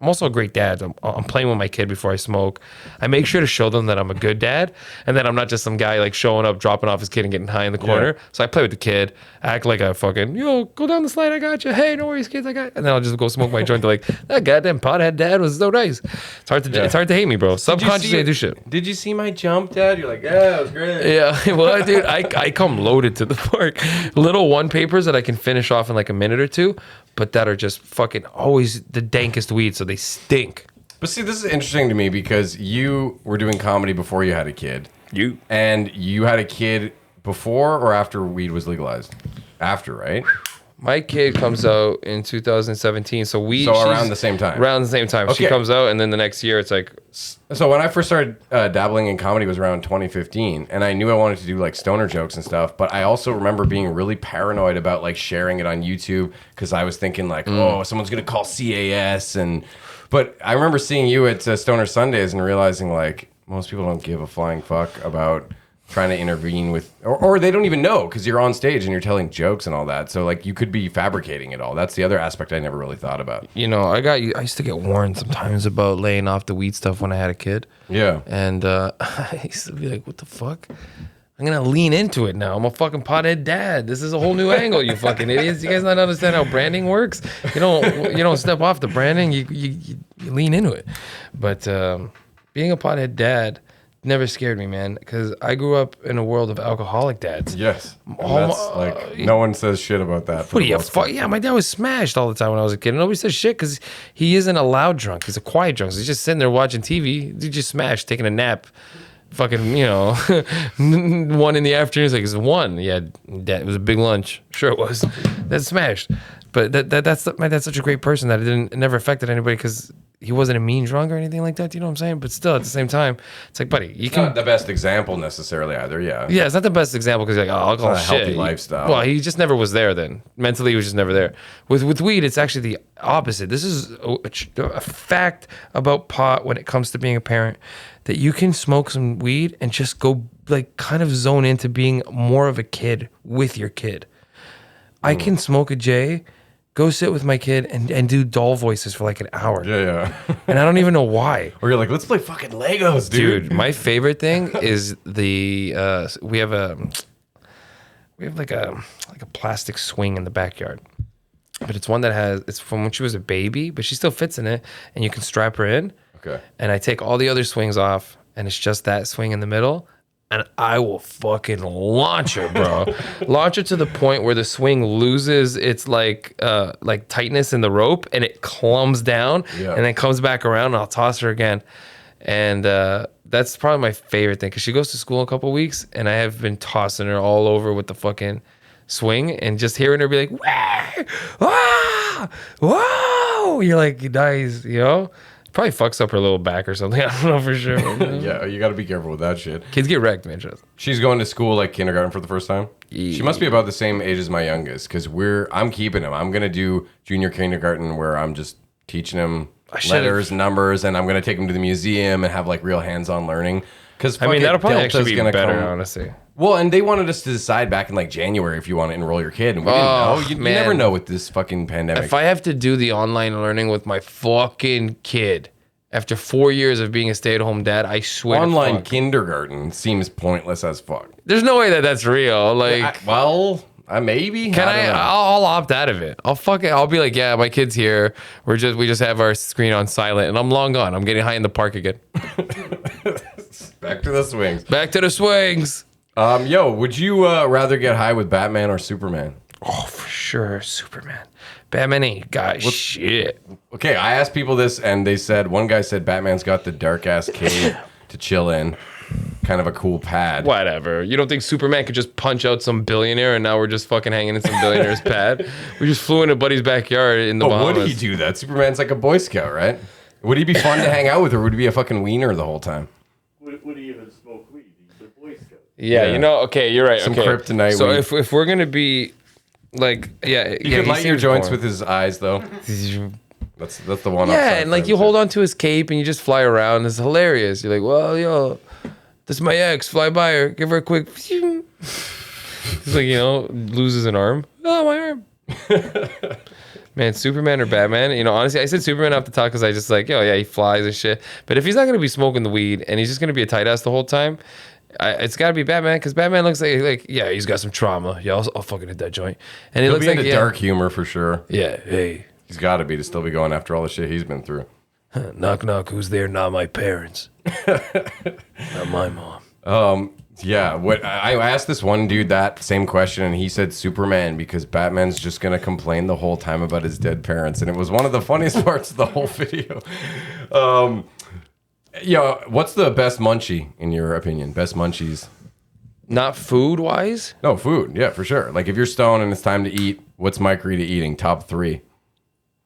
I'm also a great dad. I'm playing with my kid before I smoke. I make sure to show them that I'm a good dad and that I'm not just some guy like showing up, dropping off his kid and getting high in the corner. Yeah. So I play with the kid, act like a fucking, go down the slide, I got you. Hey, no worries, kids, I got you. And then I'll just go smoke my joint. They're like, that goddamn pothead dad was so nice. It's hard to hate me, bro. Subconsciously I do shit. Did you see my jump, Dad? You're like, yeah, it was great. Yeah, well, dude, I come loaded to the park. Little one papers that I can finish off in like a minute or two, but that are just fucking always the dankest weed, so they stink. But see, this is interesting to me because you were doing comedy before you had a kid. And you had a kid before or after weed was legalized? After, right? My kid comes out in 2017, so around the same time. Around the same time. Okay. She comes out, and then the next year it's like... So when I first started dabbling in comedy was around 2015, and I knew I wanted to do like stoner jokes and stuff, but I also remember being really paranoid about like sharing it on YouTube because I was thinking like, oh, someone's going to call CAS But I remember seeing you at Stoner Sundays and realizing like most people don't give a flying fuck about trying to intervene with, or they don't even know because you're on stage and you're telling jokes and all that. So like you could be fabricating it all. That's the other aspect I never really thought about. I used to get warned sometimes about laying off the weed stuff when I had a kid. Yeah. And I used to be like, what the fuck? I'm going to lean into it now. I'm a fucking pothead dad. This is a whole new angle, you fucking idiots. You guys not understand how branding works? You don't step off the branding. You lean into it. But being a pothead dad never scared me, man, because I grew up in a world of alcoholic dads. Yes. That's like, no one says shit about that. What are you, yeah, my dad was smashed all the time when I was a kid. And nobody says shit because he isn't a loud drunk. He's a quiet drunk. So he's just sitting there watching TV. He just smashed, taking a nap. Fucking, 1 in the afternoon. It's like, it's 1. Yeah, Dad, it was a big lunch. Sure it was. That's smashed. But that's my dad's such a great person that it never affected anybody because he wasn't a mean drunk or anything like that. You know what I'm saying? But still, at the same time, it's like, buddy, you can. Not the best example necessarily either. Yeah. Yeah, it's not the best example because like, oh, alcohol, it's not a healthy lifestyle. Well, he just never was there. Then mentally, he was just never there. With weed, it's actually the opposite. This is a fact about pot when it comes to being a parent, that you can smoke some weed and just go like kind of zone into being more of a kid with your kid. I can smoke a J, go sit with my kid and do doll voices for like an hour. Yeah. And I don't even know why. Or you're like, let's play fucking Legos, dude. My favorite thing is we have like a plastic swing in the backyard. But it's one that it's from when she was a baby, but she still fits in it and you can strap her in. Okay. And I take all the other swings off and it's just that swing in the middle. And I will fucking launch her, bro. Launch her to the point where the swing loses its like tightness in the rope and it clumps down and then comes back around and I'll toss her again. And that's probably my favorite thing because she goes to school in a couple weeks and I have been tossing her all over with the fucking swing and just hearing her be like, wah, whoa. You're like, nice, Probably fucks up her little back or something. I don't know for sure. Yeah, you got to be careful with that shit. Kids get wrecked, man. She's going to school like kindergarten for the first time. Yeah. She must be about the same age as my youngest because I'm keeping him. I'm gonna do junior kindergarten where I'm just teaching him letters, numbers, and I'm gonna take him to the museum and have like real hands-on learning. Because that'll probably actually be better, honestly. Well, and they wanted us to decide back in like January if you want to enroll your kid, and we didn't know. You never know with this fucking pandemic. If I have to do the online learning with my fucking kid after 4 years of being a stay-at-home dad, I swear. Online kindergarten seems pointless as fuck. There's no way that's real. Like, maybe. I'll opt out of it. I'll be like, yeah, my kid's here. We just have our screen on silent, and I'm long gone. I'm getting high in the park again. Back to the swings. Back to the swings. Would you rather get high with Batman or Superman? Oh, for sure, Superman. Batman ain't got shit. Okay, I asked people this, and one guy said Batman's got the dark-ass cave to chill in. Kind of a cool pad. Whatever. You don't think Superman could just punch out some billionaire and now we're just fucking hanging in some billionaire's pad? We just flew into buddy's backyard in the Bahamas. Would he do that? Superman's like a Boy Scout, right? Would he be fun to hang out with, or would he be a fucking wiener the whole time? Would he even smoke weed? He's a Boy Scout. Yeah, okay, you're right. Some kryptonite so weed. if we're going to be like, you could light your joints with his eyes, though. That's the one. Yeah, and like you hold on to his cape and you just fly around. It's hilarious. You're like, well, this is my ex. Fly by her. Give her a quick. He's like, loses an arm. Oh, my arm. Man, Superman or Batman? You know, honestly, I said Superman off the top because I just like, oh yeah, he flies and shit. But if he's not gonna be smoking the weed and he's just gonna be a tight ass the whole time, it's gotta be Batman because Batman looks like yeah, he's got some trauma. Yeah, I'll fucking hit that joint. And he He'll looks be like into dark humor for sure. Yeah, hey, He's got to be to still be going after all the shit he's been through. knock knock, who's there? Not my parents, not my mom. Yeah, what I asked this one dude that same question, and he said Superman because Batman's just gonna complain the whole time about his dead parents, and it was one of the funniest parts of the whole video. What's the best munchie in your opinion? Best munchies? Not food wise. No, food. Yeah, for sure. Like if you're stoned and it's time to eat, what's Mike Rita eating? Top 3,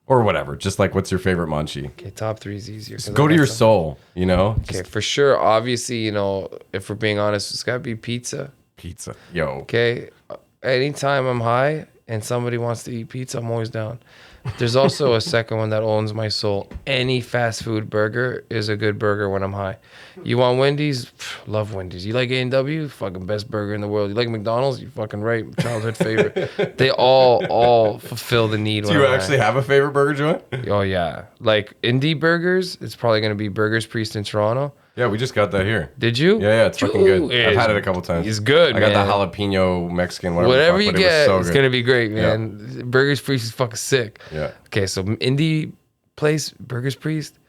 or whatever. Just like what's your favorite munchie? Okay, top 3 is easier. Go to your soul. You know. Okay, for sure. Obviously, you know, if we're being honest, it's gotta be pizza. Pizza. Yo. Okay. Anytime I'm high and somebody wants to eat pizza, I'm always down. There's also a second one that owns my soul. Any fast food burger is a good burger when I'm high. You want Wendy's? Pff, love Wendy's. You like A&W? Fucking best burger in the world. You like McDonald's? You fucking right. Childhood favorite. They all fulfill the need. Do you actually have a favorite burger joint? Oh yeah. Like indie burgers, it's probably gonna be Burgers Priest in Toronto. Yeah, we just got that here. Did you? Yeah, it's fucking good. I've had it a couple times. It's good, I man. got the jalapeno Mexican, whatever You but get, it was it's so gonna good. be great, man. Burgers Priest is fucking sick. Yeah. Okay, so indie place, Burgers Priest,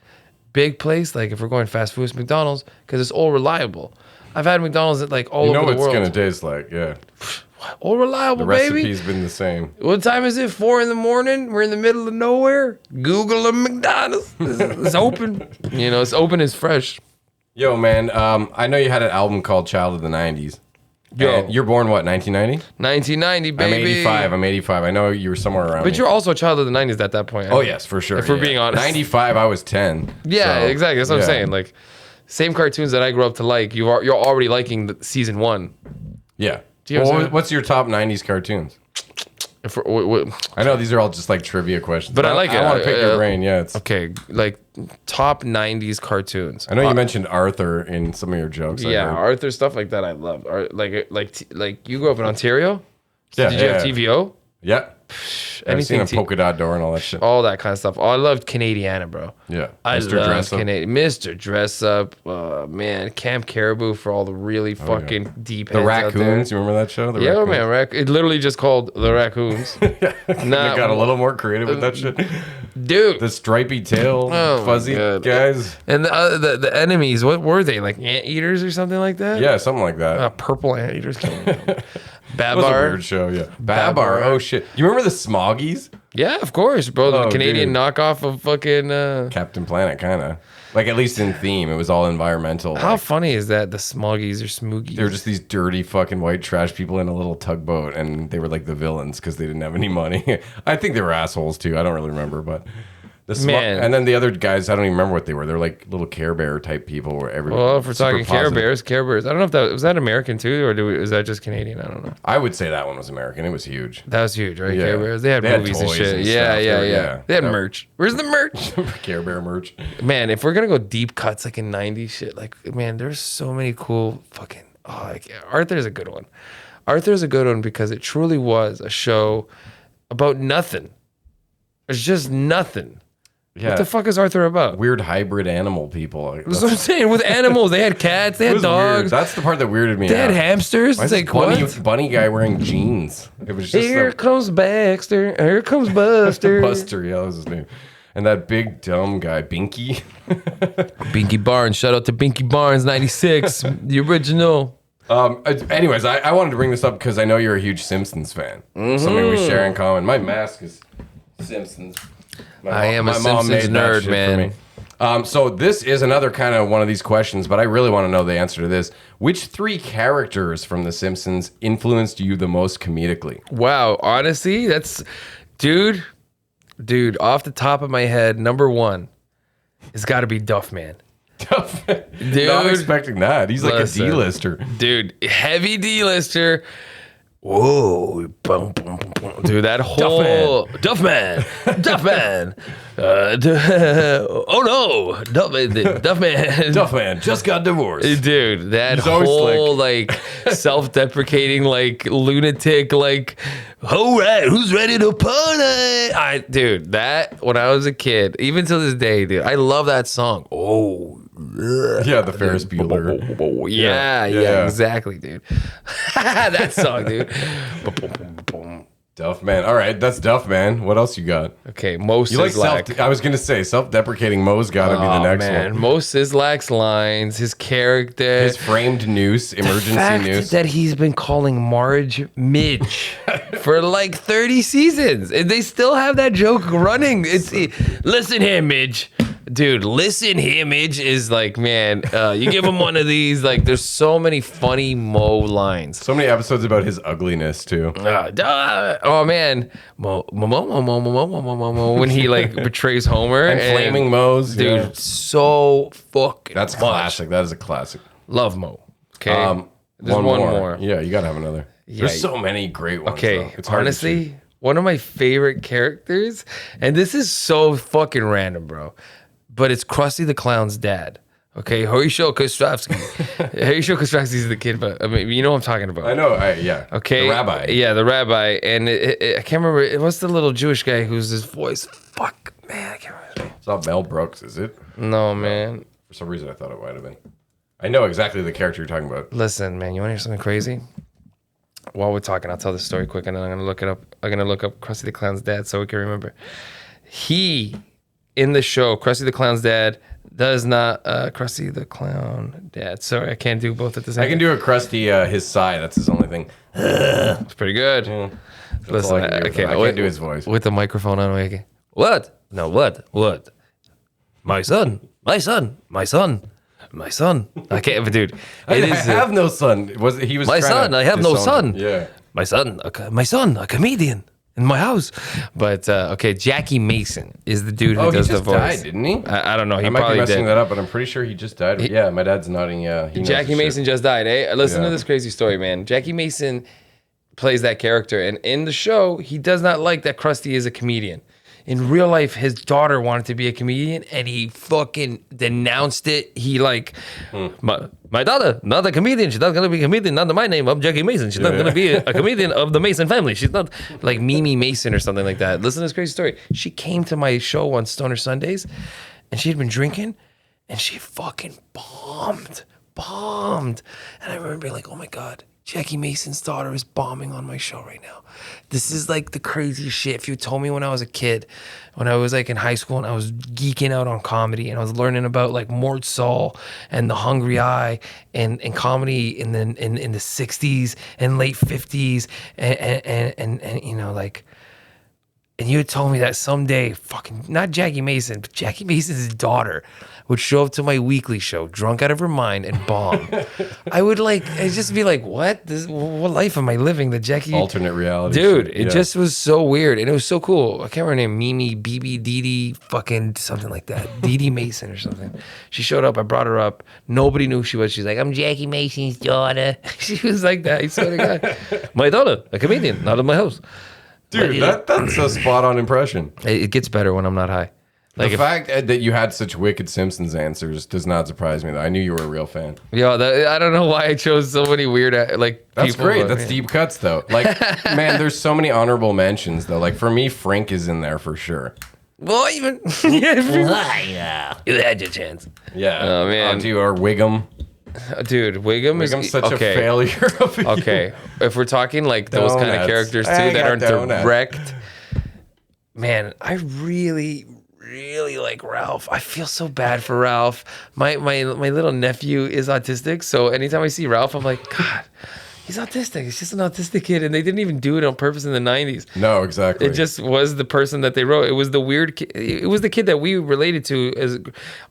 big place. Like if we're going fast food, it's McDonald's because it's all reliable. I've had McDonald's at like all over the world. You know what it's gonna taste like, yeah. All reliable, The baby. recipe's been the same. What time is it? 4 a.m. We're in the middle of nowhere. Google a McDonald's. It's open. You know, it's open. It's fresh. Yo, man, I know you had an album called Child of the 90s. Yo. And you're born, what, 1990? 1990, baby. I'm 85. I know you were somewhere around But me. you're you're also a child of the 90s at that point. Oh, yes, for sure. If we're being honest. 95, I was 10. Yeah, so, exactly. That's what yeah. I'm saying. Like, same cartoons that I grew up to like. You're already liking season 1. Yeah. Do you know what I'm Well, saying? what's your top 90s cartoons? If we're, I know these are all just like trivia questions. But I like it. I want to pick your brain, yeah. It's, okay, like top 90s cartoons. I know you mentioned Arthur in some of your jokes. I Yeah, heard. Arthur stuff like that. I love. Like you grew up in Ontario. Yeah, Did you have TVO? Yeah. I've seen a Anything polka dot door and all that shit. all that kind of stuff. Oh, I loved Canadiana, bro. Yeah. I Mr. love Dress Up. Mr. Dress Up. Man, Camp Caribou for all the really fucking deep The heads out there. Raccoons. You remember that show? The Yeah, Raccoons? man. It literally just called The Raccoons. They got a little more creative with that shit. Dude. The stripy tail, Oh my fuzzy God. guys. And the enemies, what were they? Like anteaters or something like that? Yeah, something like that. Purple anteaters. That was a Babar. weird show, yeah. Babar. Oh, shit. You remember the Smoggies? Yeah, of course, bro. The Oh, Canadian dude. knockoff of fucking. Captain Planet, kind of. Like, at least in theme, it was all environmental. How like, funny is that? The Smoggies or Smoogies. they were just these dirty fucking white trash people in a little tugboat, and they were like the villains because they didn't have any money. I think they were assholes, too. I don't really remember, but... Man. And then the other guys, I don't even remember what they were. They're like little Care Bear type people. Where Well, if we're super talking Care positive. Bears. I don't know if that was that American too, or was that just Canadian? I don't know. I would say that one was American. It was huge. That was huge, right? Yeah. Care Bears. They had movies and toys shit. and Yeah, stuff. yeah. They had Yeah. merch. Where's the merch? Care Bear merch. Man, if we're gonna go deep cuts like in '90s shit, like man, there's so many cool fucking. Oh, like Arthur's a good one. Arthur's a good one because it truly was a show about nothing. It's just nothing. Yeah. What the fuck is Arthur about? Weird hybrid animal people. That's what I'm saying. With animals, they had cats, they It had was weird. dogs, That's the part that weirded me they had out. hamsters. Why It's is like this what? bunny guy wearing jeans? It was just Here comes Baxter. Here comes Buster. Buster. Yeah, that was his name. And that big dumb guy, Binky. Binky Barnes. Shout out to Binky Barnes, 96, the original. Anyways, I wanted to bring this up because I know you're a huge Simpsons fan. Something we share in common. My mask is Simpsons. I am a my mom Simpsons made that nerd, shit for man. me. So this is another kind of one of these questions, but I really want to know the answer to this. Which 3 characters from The Simpsons influenced you the most comedically? Wow, honestly, that's dude, off the top of my head, number 1 it's got to be Duffman. Not expecting that. He's like Listen. a D-lister. Dude, heavy D-lister. Whoa, boom, boom, boom, boom. Dude, that whole Duffman. Oh no, Duffman. Duffman just got divorced. Dude, that He's always whole like self-deprecating, like lunatic, like, all right, who's ready to party? Dude, that when I was a kid, even to this day, dude, I love that song. Oh, Yeah, the Ferris Bueller. yeah, exactly, dude. That song, dude. Duffman. All right, that's Duffman. What else you got? Okay, Mo You like Sislak. I was gonna say self-deprecating Mo's got to be the next one. Mo Sislak's lines, his character, His framed noose, emergency fact noose. that he's been calling Marge Midge for like 30 seasons, and they still have that joke running. Listen here, Midge. Dude, listen here, Midge is like, man, you give him one of these, like, there's so many funny Mo lines. So many episodes about his ugliness too. Oh man, Mo, when he like betrays Homer And flaming Mo's, dude, yeah. so fucking. That's much. classic. That is a classic. Love Mo. Okay, there's One one more. more. Yeah, you gotta have another. Yeah. There's so many great ones. Okay, though. It's hard to choose. honestly, one of my favorite characters, and this is so fucking random, bro, but it's Krusty the Clown's dad. Okay, Horatio Kostrovsky. Horatio Kostrovsky is the kid, but I mean, you know what I'm talking about. I know. Yeah. Okay. The rabbi. Yeah, the rabbi. And I can't remember. What's the little Jewish guy who's his voice? Fuck, man. I can't remember his name. It's not Mel Brooks, is it? No, man. For some reason, I thought it might have been. I know exactly the character you're talking about. Listen, man. You want to hear something crazy? While we're talking, I'll tell the story quick, and then I'm going to look it up. I'm going to look up Krusty the Clown's dad so we can remember. He, in the show, Krusty the Clown's dad, does not Krusty the Clown dad. Sorry, I can't do both at the same time. I can do a Krusty his sigh. That's his only thing. It's pretty good. That's Listen, all I can do with him. I can't do his voice. With the microphone on, okay. What? No, what? What? My son. My son. My son. My son. I can't, dude. I It is have no son. He was my trying son. to I have no disown son. him. Yeah. My son. A comedian in my house. But okay, Jackie Mason is the dude who Oh, he does the just voice. died, didn't he? I don't know. He I might be probably messing did. that up, but I'm pretty sure he just died. Yeah, my dad's nodding. Yeah, he knows Jackie his Mason shit. just died. Eh? Listen Yeah. to this crazy story, man. Jackie Mason plays that character, and in the show, he does not like that Krusty is a comedian. In real life, his daughter wanted to be a comedian, and he fucking denounced it. He like, my daughter, not a comedian. She's not gonna be a comedian. Not my name. I'm Jackie Mason. She's not gonna be a comedian of the Mason family. She's not like Mimi Mason or something like that. Listen to this crazy story. She came to my show on Stoner Sundays, and she had been drinking, and she fucking bombed. And I remember being like, oh my God, Jackie Mason's daughter is bombing on my show right now. This is like the craziest shit. If you told me when I was a kid, when I was like in high school and I was geeking out on comedy and I was learning about like Mort Saul and The Hungry Eye and comedy in the 60s and late 50s and you know, like, and you had told me that someday, fucking, not Jackie Mason, but Jackie Mason's daughter would show up to my weekly show, drunk out of her mind, and bomb. I'd just be like, what? What life am I living that Jackie... Alternate reality. Dude, shit. it Yeah. just was so weird. And it was so cool. I can't remember her name, Mimi, BB, Dee, fucking something like that. Dee Mason or something. She showed up. I brought her up. Nobody knew who she was. She's like, I'm Jackie Mason's daughter. She was like that. I swear to God. My daughter, a comedian, not in my house. Dude, that's a spot on impression. It gets better when I'm not high. Like The fact that you had such wicked Simpsons answers does not surprise me. Though I knew you were a real fan. I don't know why I chose so many weird That's people. great. but, That's man. deep cuts though. Like, man, there's so many honorable mentions though. Like for me, Frink is in there for sure. Well, even yeah, you had your chance, Yeah. Oh, man. Dude, or Wiggum. dude. Wiggum's Wiggum's such a okay. failure. Of a Okay, if we're talking like those kind of Donuts. characters too I that got aren't donuts. direct, man, I really like Ralph. I feel so bad for Ralph. My little nephew is autistic, so anytime I see Ralph, I'm like, God, he's autistic. It's just an autistic kid, and they didn't even do it on purpose in the 90s. No, exactly. It just was the person that they wrote. It was the weird kid. It was the kid that we related to. As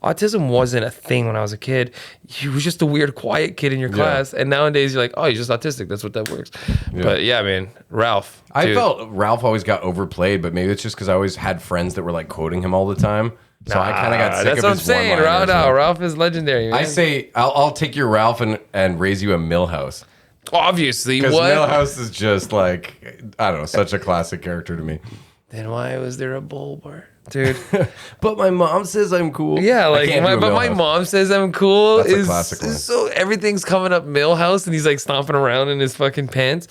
autism wasn't a thing when I was a kid. He was just a weird, quiet kid in your class. And nowadays you're like, oh, he's just autistic. That's what that works. But yeah, man, Ralph. I dude. felt Ralph always got overplayed, but maybe it's just because I always had friends that were like quoting him all the time. So I kind of got sick That's of what I'm his saying. one-liners. Ralph is legendary, man. I say I'll take your Ralph and raise you a Millhouse. Obviously, Because what? Millhouse is just like, I don't know, such a classic character to me. Then why was there a bull bar? Dude. But my mom says I'm cool. Yeah, I like, can't do a but my Millhouse. mom says I'm cool. That's a classic one. So everything's coming up Millhouse, and he's like stomping around in his fucking pants.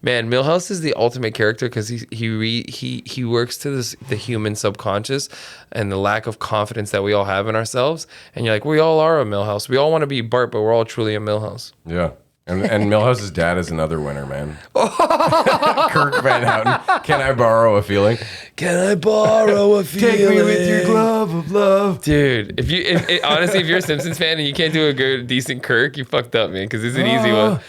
Man, Millhouse is the ultimate character because he works to the human subconscious and the lack of confidence that we all have in ourselves. And you're like, we all are a Millhouse. We all want to be Bart, but we're all truly a Millhouse. Yeah. And Millhouse's dad is another winner, man. Kirk Van Houten. Can I borrow a feeling? Can I borrow a feeling? Take me with your glove of love. Dude, honestly, if you're a Simpsons fan and you can't do a good, decent Kirk, you fucked up, man, because it's an easy one.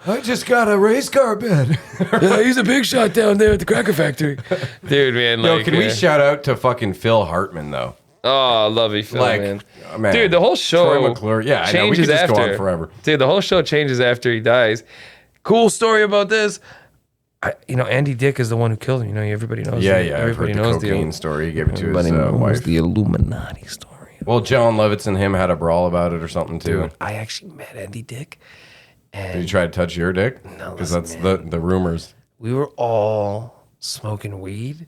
I just got a race car bed. Yeah, he's a big shot down there at the cracker factory. Dude, man. Yo, can we shout out to fucking Phil Hartman, though? Oh, love you, Phil, Like, man. man. Dude, the whole show Troy McClure. Yeah, I know. We could changes just after. go on forever. Dude, the whole show changes after he dies. Cool story about this. Andy Dick is the one who killed him. Everybody knows. Yeah, it. yeah. I've heard Everybody the knows cocaine story. He gave it to his Everybody knows wife. the Illuminati story. Well, John Lovitz and him had a brawl about it or something, too. Dude, I actually met Andy Dick. And Did you try to touch your dick? No, Because listen, that's the rumors. we were all smoking weed,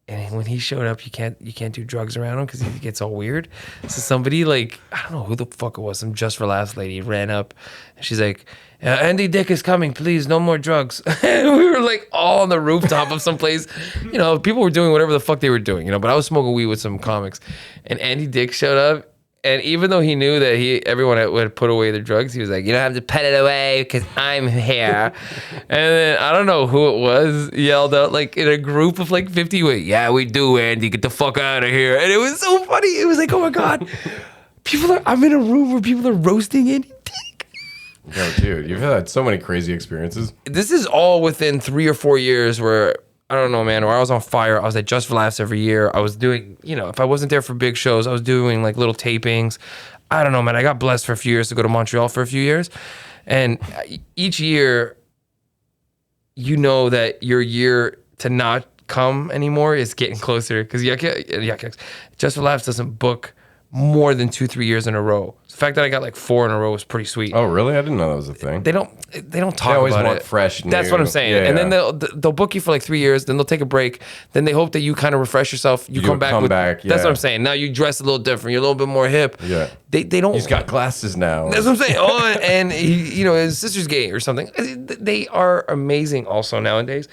and when he showed up, you can't do drugs around him because he gets all weird. So somebody, like, I don't know who the fuck it was, some Just for Laughs lady ran up, and she's like, Andy Dick is coming, please, no more drugs. And we were like all on the rooftop of some place. People were doing whatever the fuck they were doing, but I was smoking weed with some comics, and Andy Dick showed up. And even though he knew that everyone had put away their drugs, he was like, you don't have to put it away because I'm here. And then I don't know who it was yelled out like in a group of like 50. Yeah, we do, Andy. Get the fuck out of here. And it was so funny. It was like, oh my God. I'm in a room where people are roasting Andy Dick. Yo, dude, you've had so many crazy experiences. This is all within 3 or 4 years where I don't know, man, where I was on fire. I was at Just for Laughs every year. I was doing, if I wasn't there for big shows, I was doing like little tapings. I don't know, man. I got blessed for a few years to go to Montreal for a few years. And each year, that your year to not come anymore is getting closer because Just for Laughs doesn't book more than 2-3 years in a row. The fact that I got like 4 in a row was pretty sweet. Oh, really? I didn't know that was a thing. They don't talk They always about want it. fresh, That's new. what I'm saying. Yeah, and yeah. then they'll book you for like 3 years, then they'll take a break, then they hope that you kind of refresh yourself. You do come a back comeback, That's yeah. what I'm saying. Now you dress a little different. You're a little bit more hip. Yeah. They don't. He's got glasses now. That's what I'm saying. Oh, and he, his sister's gay or something. They are amazing also nowadays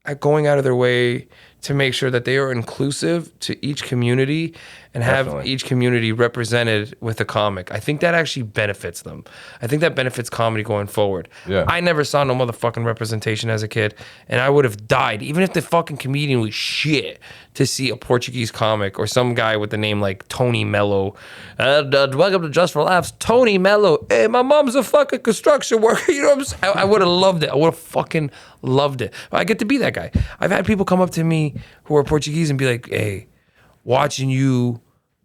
at going out of their way to make sure that they are inclusive to each community and have Definitely. each community represented with a comic. I think that actually benefits them. I think that benefits comedy going forward. Yeah. I never saw no motherfucking representation as a kid, and I would have died, even if the fucking comedian was shit, to see a Portuguese comic or some guy with the name like Tony Mello. Welcome to Just for Laughs, Tony Mello. Hey, my mom's a fucking construction worker. You know what I'm saying? I would have loved it. I would have fucking loved it. But I get to be that guy. I've had people come up to me who are Portuguese and be like, hey, watching you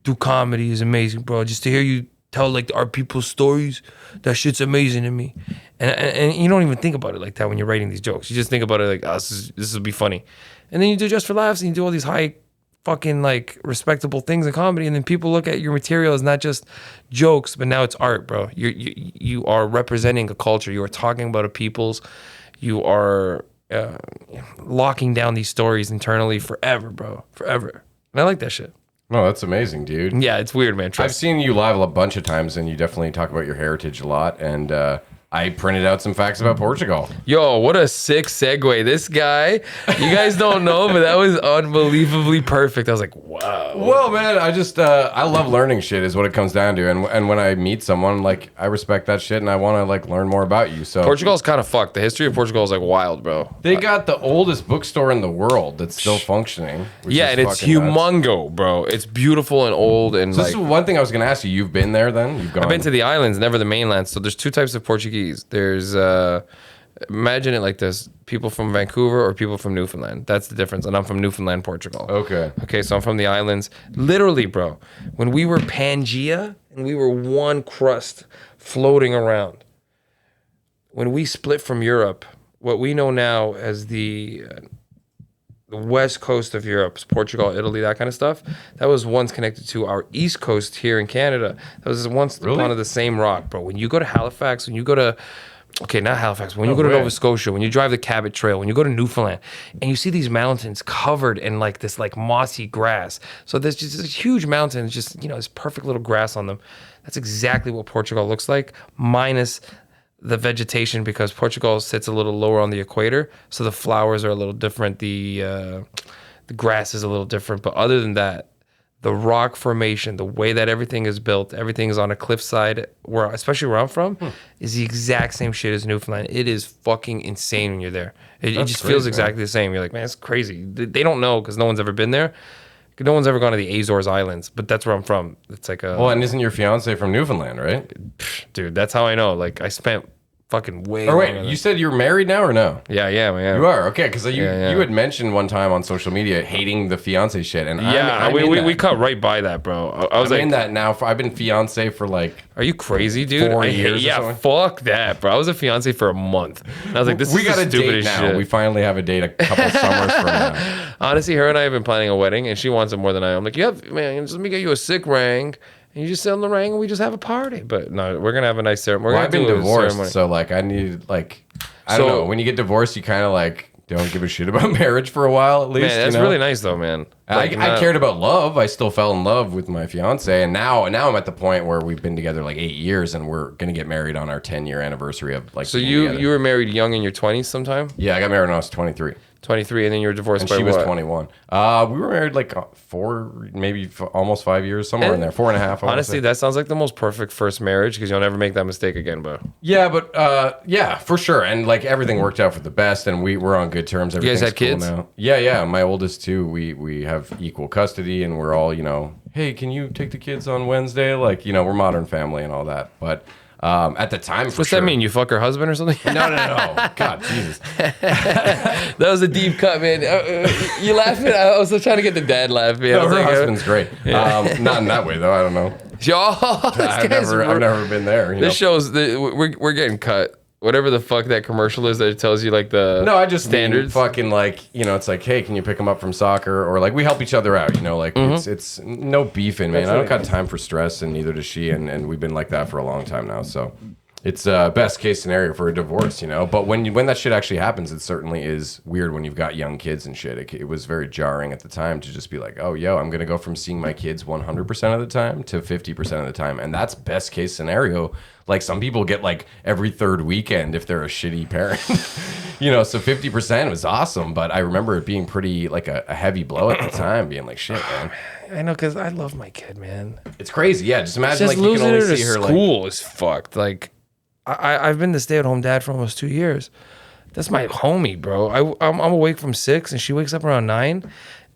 do comedy is amazing, bro. Just to hear you tell like our people's stories, that shit's amazing to me. And you don't even think about it like that when you're writing these jokes. You just think about it like, oh, this will be funny. And then you do Just for Laughs and you do all these high fucking like respectable things in comedy, and then people look at your material as not just jokes, but now it's art, bro. You are representing a culture. You are talking about a people's. You are locking down these stories internally forever, bro. Forever. And I like that shit. No, that's amazing, dude. Yeah, it's weird, man. I've Trust. seen you live a bunch of times, and you definitely talk about your heritage a lot. And I printed out some facts about Portugal. Yo, what a sick segue. This guy, you guys don't know, but that was unbelievably perfect. I was like, wow. Well, man, I just I love learning shit is what it comes down to. And when I meet someone, like, I respect that shit, and I want to like learn more about you. So Portugal's kind of fucked. The history of Portugal is like wild, bro. they got the oldest bookstore in the world that's still functioning. Which Yeah, is and it's fucking nuts. humongo, bro. It's beautiful and old, and So like this is one thing I was going to ask you. You've been there then? You've gone. I've been to the islands, never the mainland. So there's two types of Portuguese. There's imagine it like this: people from Vancouver or people from Newfoundland. That's the difference. And I'm from Newfoundland, Portugal. Okay. Okay, so I'm from the islands. Literally, bro, when we were Pangea and we were one crust floating around, when we split from Europe, what we know now as the west coast of Europe, Portugal, Italy, that kind of stuff, that was once connected to our east coast here in Canada. That was once Really? one of the same rock, bro. When you go to Halifax, when you go to okay, not Halifax, but when you go to Nova Scotia, when you drive the Cabot Trail, when you go to Newfoundland, and you see these mountains covered in like this like mossy grass. So there's just this huge mountain, just, you know, this perfect little grass on them. That's exactly what Portugal looks like, minus the vegetation, because Portugal sits a little lower on the equator, so the flowers are a little different. The grass is a little different, but other than that, the rock formation, the way that everything is built, everything is on a cliffside, especially where I'm from, is the exact same shit as Newfoundland. It is fucking insane when you're there. It just feels exactly the same. You're like, man, it's crazy. They don't know because no one's ever been there. No one's ever gone to the Azores Islands, but that's where I'm from. It's like a... Well, and isn't your fiance from Newfoundland, right? Dude, that's how I know. Like, I spent fucking way... Or wait, you said you're married now or no? Yeah, man. You are? Okay, because you had mentioned one time on social media hating the fiance shit. And we cut right by that, bro. I was in that now. I've been fiance for like... Are you crazy, dude? 4 years or something? Fuck that, bro. I was a fiance for a month. And I was like, we got a date now. Shit. We finally have a date a couple summers from now. Honestly, her and I have been planning a wedding, and she wants it more than I am. I'm like, man, just let me get you a sick ring. And you just sit on the ring and we just have a party. But no, we're going to have a nice ceremony. I've been divorced, so like I need like, I don't know. When you get divorced, you kind of like don't give a shit about marriage for a while at least. Man, that's really nice though, man. Like, I cared about love. I still fell in love with my fiance. And now I'm at the point where we've been together like 8 years and we're going to get married on our 10-year anniversary of like. So you were married young in your 20s sometime? Yeah, I got married when I was 23. 23, and then you were divorced and by she what? was 21. We were married like 4, maybe almost 5 years, somewhere in there, 4.5. Honestly, that sounds like the most perfect first marriage because you'll never make that mistake again, bro. Yeah, but yeah, for sure. And like everything worked out for the best, and we were on good terms. You guys had kids? Now. Yeah. My oldest too. We have equal custody, and we're all, you know, hey, can you take the kids on Wednesday? Like, you know, we're modern family and all that, but. At the time, what's that mean? You fuck her husband or something? No. God, Jesus. That was a deep cut, man. You laughing? I was trying to get the dad laugh, man. No, her husband's great. Not in that way, though. I don't know. I've never been there. This shows that we're getting cut. Whatever the fuck that commercial is that it tells you like the I just standards. Fucking like, you know, it's like, hey, can you pick them up from soccer? Or like we help each other out, you know, like it's no beefing, man. I don't got time for stress, and neither does she, and we've been like that for a long time now. So it's best case scenario for a divorce, you know. But when that shit actually happens, it certainly is weird when you've got young kids and shit. It was very jarring at the time to just be like, oh, I'm gonna go from seeing my kids 100% of the time to 50% of the time, and that's best case scenario. Like some people get like every third weekend if they're a shitty parent, you know. So 50% was awesome, but I remember it being pretty like a heavy blow at the time, being like, shit, man. I know, because I love my kid, man. It's crazy, yeah. Just imagine just like you can only see her school is fucked. Like I've been the stay-at-home dad for almost 2 years. That's my homie, bro. I'm awake from 6 and she wakes up around 9.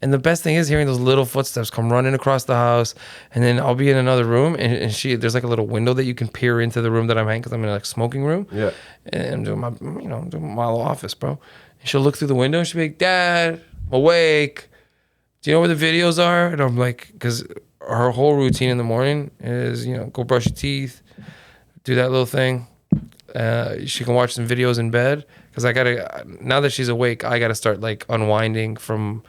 And the best thing is hearing those little footsteps come running across the house, and then I'll be in another room, and there's like a little window that you can peer into the room that I'm in, because I'm in a like smoking room. Yeah. And I'm doing my, doing my little office, bro. And she'll look through the window and she'll be like, "Dad, I'm awake. Do you know where the videos are?" And I'm like, because her whole routine in the morning is, go brush your teeth, do that little thing. She can watch some videos in bed, because now that she's awake, I gotta start like unwinding from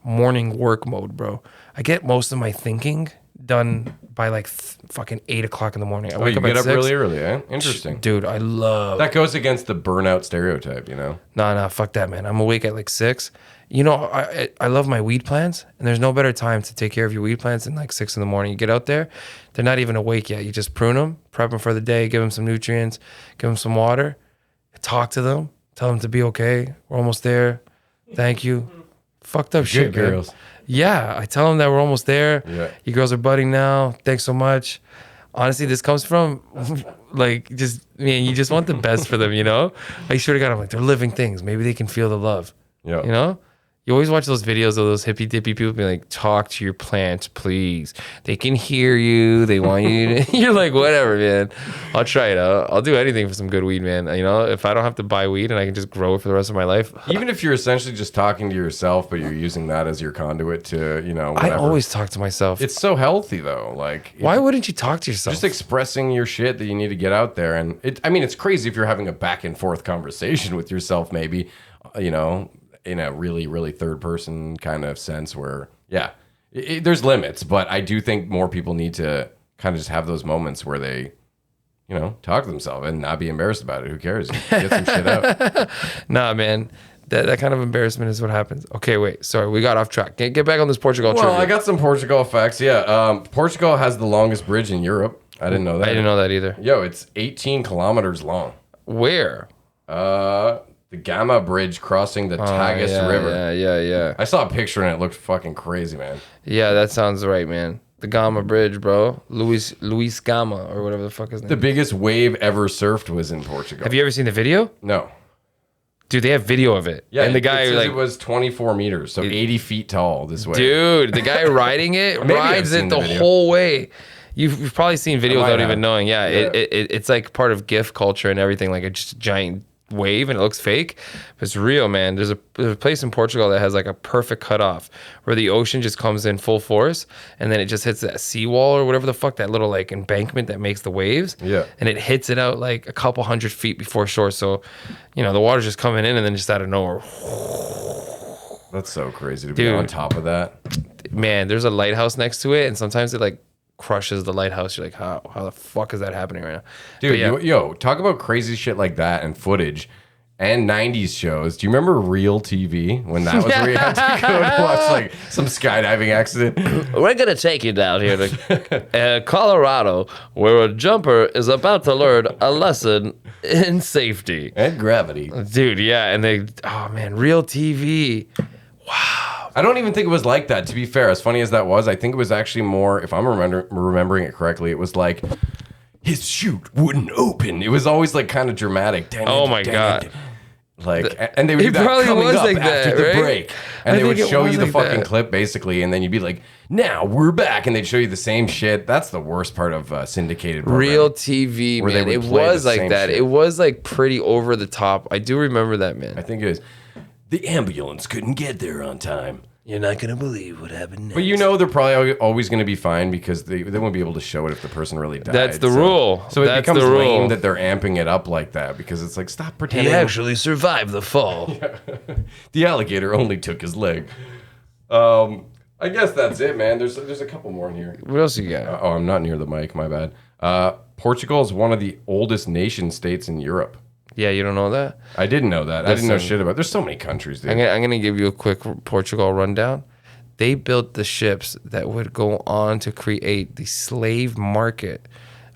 morning work mode, bro. I get most of my thinking done by like fucking 8 o'clock in the morning. I wake up get at up 6. really early, eh? Interesting. Dude, I love that. Goes against the burnout stereotype, you know? Nah, fuck that, man. I'm awake at like 6. I love my weed plants, and there's no better time to take care of your weed plants than like 6 in the morning. You get out there, they're not even awake yet. You just prune them, prep them for the day, give them some nutrients, give them some water, talk to them, tell them to be okay. We're almost there. Thank you. Fucked up shit, girls. Man. Yeah, I tell them that we're almost there. Yeah. You girls are budding now. Thanks so much. Honestly, this comes from like you just want the best for them, you know? I swear to God, I'm like, they're living things. Maybe they can feel the love. Yeah. You know? You always watch those videos of those hippy dippy people being like, talk to your plants, please. They can hear you. They want you to. You're like, whatever, man. I'll try it out. I'll do anything for some good weed, man. If I don't have to buy weed and I can just grow it for the rest of my life. Even if you're essentially just talking to yourself, but you're using that as your conduit to, whatever. I always talk to myself. It's so healthy, though. Like, why wouldn't you talk to yourself? Just expressing your shit that you need to get out there. And it's crazy if you're having a back and forth conversation with yourself, maybe, in a really, really third person kind of sense where, there's limits, but I do think more people need to kind of just have those moments where they talk to themselves and not be embarrassed about it. Who cares? Get some shit out. Nah, man. That kind of embarrassment is what happens. Okay, wait. Sorry, we got off track. Get back on this Portugal Well, trivia. I got some Portugal facts. Yeah, Portugal has the longest bridge in Europe. I didn't know that. I didn't know that either. Yo, it's 18 kilometers long. Where? The Gama Bridge crossing the Tagus River. Yeah. I saw a picture and it looked fucking crazy, man. Yeah, that sounds right, man. The Gama Bridge, bro. Luis Gama, or whatever the fuck his name. The biggest wave ever surfed was in Portugal. Have you ever seen the video? No. Dude, they have video of it. Yeah, and the guy it says like it was 24 meters, so 80 feet tall this way. dude, the guy riding it Maybe I've rides seen it the the video. whole way. You've probably seen video might without have. even knowing. Yeah, Yeah. It's like part of GIF culture and everything, like just a giant wave, and it looks fake, but it's real, man. There's a place in Portugal that has like a perfect cutoff where the ocean just comes in full force, and then it just hits that seawall or whatever the fuck, that little like embankment that makes the waves. Yeah. And it hits it out like a couple 100 feet before shore. So, the water's just coming in, and then just out of nowhere, That's so crazy to be Dude. on top of that. man, there's a lighthouse next to it, and sometimes it like crushes the lighthouse. You're like, how the fuck is that happening right now? Dude, But yeah. yo, talk about crazy shit like that and footage and 90s shows. Do you remember Real TV when that was where you had to go to watch like some skydiving accident? We're going to take you down here to Colorado, where a jumper is about to learn a lesson in safety. And gravity. Dude, yeah. And Real TV. I don't even think it was like that, to be fair. As funny as that was, I think it was actually more, if I'm remembering it correctly, it was like his chute wouldn't open. It was always like kind of dramatic. Oh my God. Like, and they would do It that probably coming was up like after that, the right? break. And I they would think it show was you the like fucking that. clip, basically, and then you'd be like, now we're back. And they'd show you the same shit. That's the worst part of syndicated programming. Real TV, Where they man. would It play was the like same that. shit. It was like pretty over the top. I do remember that, man. I think it is. The ambulance couldn't get there on time. You're not gonna believe what happened next. But they're probably always going to be fine because they won't be able to show it if the person really died. That's the rule. So it That's becomes the rule. lame that they're amping it up like that because it's like, stop He pretending. actually survived the fall. The alligator only took his leg. I guess that's it, man. There's a couple more in here. What else you got? Oh, I'm not near the mic. My bad. Portugal is one of the oldest nation states in Europe. Yeah, you don't know that? I didn't know that. I didn't know Listen. shit about it. There's so many countries, dude. I'm gonna give you a quick Portugal rundown. They built the ships that would go on to create the slave market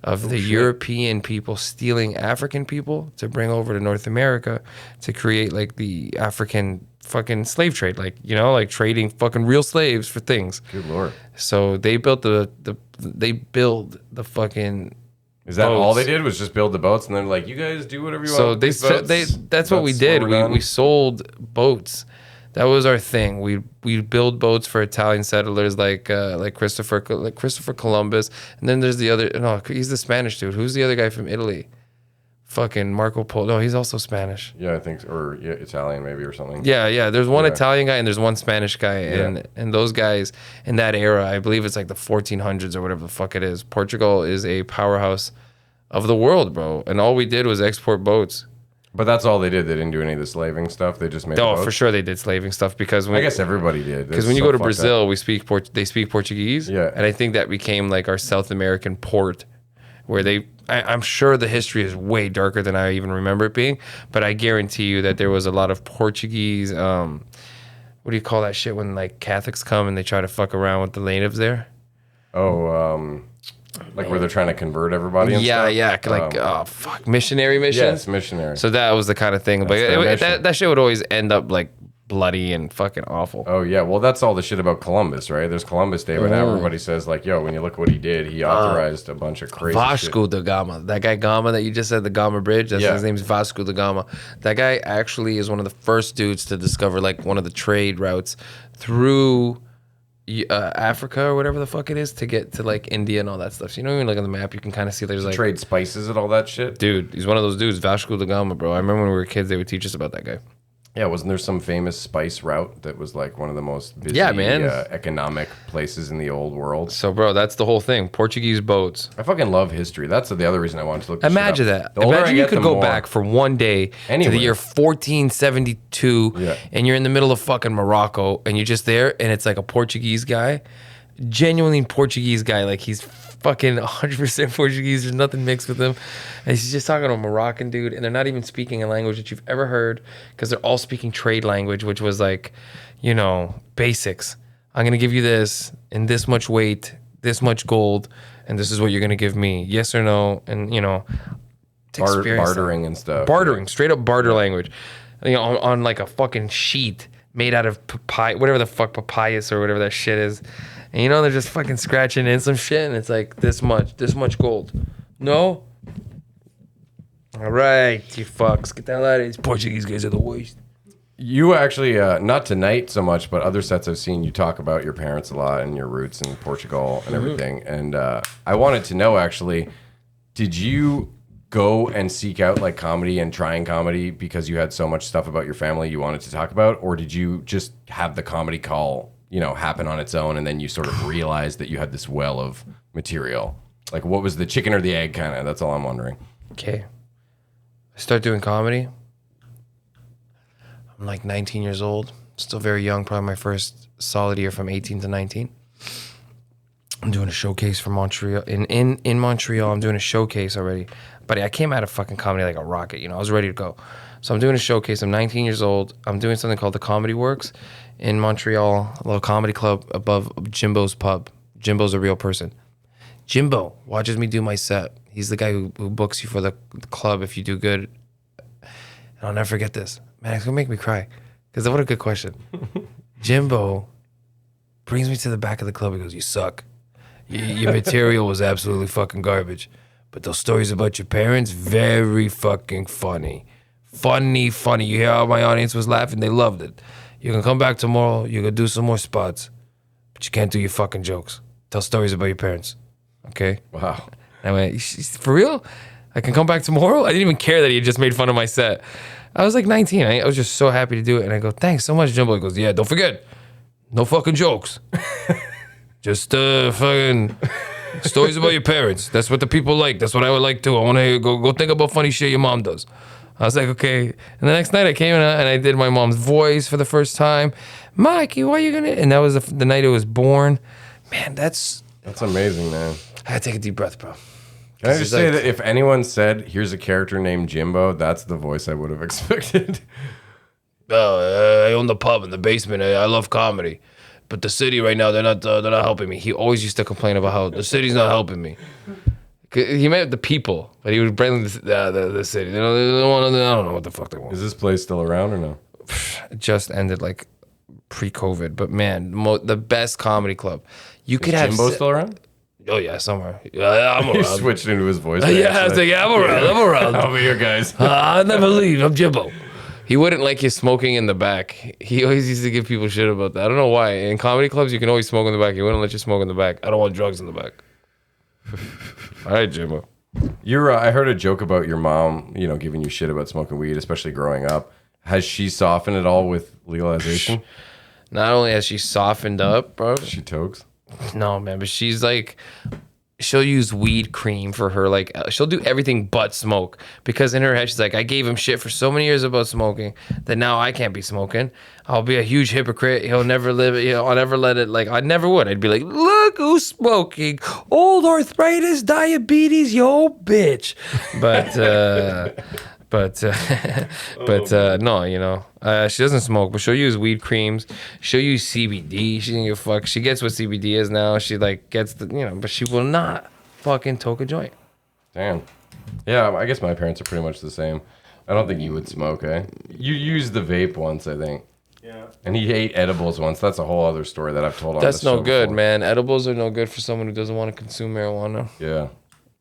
of the European people stealing African people to bring over to North America to create like the African fucking slave trade, like trading fucking real slaves for things. Good lord. So they built they build the fucking. Is that all boats. they did was just build the boats and then like, you guys do whatever you So want? they with these boats? that's what we did. We sold boats. That was our thing. We build boats for Italian settlers like Christopher Columbus, and then there's the other. No, he's the Spanish dude. Who's the other guy from Italy? Fucking Marco Polo. No, he's also Spanish. Yeah, I think, or yeah, Italian maybe or something. Yeah. There's one Yeah. Italian guy and there's one Spanish guy, and those guys in that era, I believe it's like the 1400s or whatever the fuck it is. Portugal is a powerhouse of the world, bro. And all we did was export boats. But that's all they did. They didn't do any of the slaving stuff. They just made the Oh, boats. for sure they did slaving stuff because I guess everybody did. because when you go to Brazil, they speak Portuguese. Yeah. And I think that became like our South American port where I'm sure the history is way darker than I even remember it being, but I guarantee you that there was a lot of Portuguese, what do you call that shit when like Catholics come and they try to fuck around with the natives there? Like where they're trying to convert everybody and stuff? Missionary missions? Yes, missionary. So that was the kind of thing. But their mission. that shit would always end up like bloody and fucking awful. Oh, yeah. Well, that's all the shit about Columbus, right? There's Columbus Day, but now everybody says, like, yo, when you look what he did, he authorized a bunch of crazy Vasco da Gama. That guy Gama that you just said, the Gama Bridge, his name's Vasco da Gama. That guy actually is one of the first dudes to discover like one of the trade routes through Africa or whatever the fuck it is to get to like India and all that stuff. So, when you look at the map, you can kind of see there's like Trade spices and all that shit. dude, he's one of those dudes, Vasco da Gama, bro. I remember when we were kids, they would teach us about that guy. Yeah, wasn't there some famous spice route that was like one of the most busy economic places in the old world? So, bro, that's the whole thing. Portuguese boats. I fucking love history. That's the other reason I wanted to look this Imagine shit up. that. The older I Imagine you get, could the go more- back for one day to Anywhere. the year 1472 Yeah. and you're in the middle of fucking Morocco and you're just there and it's like a Portuguese guy genuinely Portuguese guy. Like he's fucking 100% Portuguese. There's nothing mixed with him. And he's just talking to a Moroccan dude, and they're not even speaking a language that you've ever heard because they're all speaking trade language, which was like, you know, basics. I'm going to give you this in this much weight, this much gold, and this is what you're going to give me. Yes or no. And, you know, bartering and stuff. Bartering, straight up barter language. You know, on like a fucking sheet made out of papaya, whatever the fuck papayas or whatever that shit is. And you know, they're just fucking scratching in some shit, and it's like this much gold. No? All right, you fucks. Get the hell out of here. These Portuguese guys are the worst. You actually, not tonight so much, but other sets I've seen, you talk about your parents a lot and your roots in Portugal and everything. And I wanted to know, actually, did you go and seek out like comedy and trying comedy because you had so much stuff about your family you wanted to talk about? Or did you just have the comedy call, you know, happen on its own, and then you sort of realized that you had this well of material? Like, what was the chicken or the egg kind of? That's all I'm wondering. Okay. I start doing comedy. I'm like 19 years old, still very young, probably my first solid year from 18 to 19. I'm doing a showcase for Montreal. In Montreal, I'm doing a showcase already. But I came out of fucking comedy like a rocket, you know, I was ready to go. So I'm doing a showcase. I'm 19 years old. I'm doing something called the Comedy Works in Montreal, a little comedy club above Jimbo's pub. Jimbo's a real person. Jimbo watches me do my set. He's the guy who books you for the club if you do good. And I'll never forget this. Man, it's going to make me cry. Because what a good question. Jimbo brings me to the back of the club. He goes, you suck. Your material was absolutely fucking garbage. But those stories about your parents, very fucking funny. Funny. You hear how my audience was laughing? They loved it. You can come back tomorrow. You can do some more spots. But you can't do your fucking jokes. Tell stories about your parents. Okay? Wow. I went, for real? I can come back tomorrow? I didn't even care that he had just made fun of my set. I was like 19. I was just so happy to do it. And I go, thanks so much, Jimbo. He goes, yeah, don't forget. No fucking jokes. Just fucking stories about your parents. That's what the people like. That's what I would like too. I want to hear, go think about funny shit your mom does. I was like, okay. And the next night I came in and I did my mom's voice for the first time. Mikey, why are you going to? And that was the night it was born. Man, that's amazing, man. I had to take a deep breath, bro. Can I just say that if anyone said, here's a character named Jimbo, that's the voice I would have expected. Oh, I own the pub in the basement. I love comedy. But the city right now, they're not helping me. He always used to complain about how the city's not helping me. He meant the people, but he was blaming the city. They don't want. I don't know what the fuck they want. Is this place still around or no? It just ended like pre-COVID. But man, the best comedy club. You could have Jimbo still around? Oh yeah, somewhere. Yeah, I'm He around. switched into his voice. Yeah, I was like, yeah, I'm around. I'll be here, guys. I never leave. I'm Jimbo. He wouldn't like you smoking in the back. He always used to give people shit about that. I don't know why. In comedy clubs, you can always smoke in the back. He wouldn't let you smoke in the back. I don't want drugs in the back. All right, Jimbo. I heard a joke about your mom, you know, giving you shit about smoking weed, especially growing up. Has she softened at all with legalization? Not only has she softened up, bro. She tokes? No, man, but she's like, she'll use weed cream for her, like, she'll do everything but smoke. Because in her head, she's like, I gave him shit for so many years about smoking that now I can't be smoking. I'll be a huge hypocrite. He'll never live it. You know, I'll never let it, like, I never would. I'd be like, look who's smoking. Old arthritis, diabetes, yo, bitch. But no, you know, she doesn't smoke, but she'll use weed creams. She'll use CBD. She doesn't give a fuck. She gets what CBD is now. She like gets the, you know, but she will not fucking toke a joint. Damn. Yeah, I guess my parents are pretty much the same. I don't think you would smoke, eh? You used the vape once, I think. Yeah. And he ate edibles once. That's a whole other story that I've told on That's this no show good, before. man. Edibles are no good for someone who doesn't want to consume marijuana. Yeah.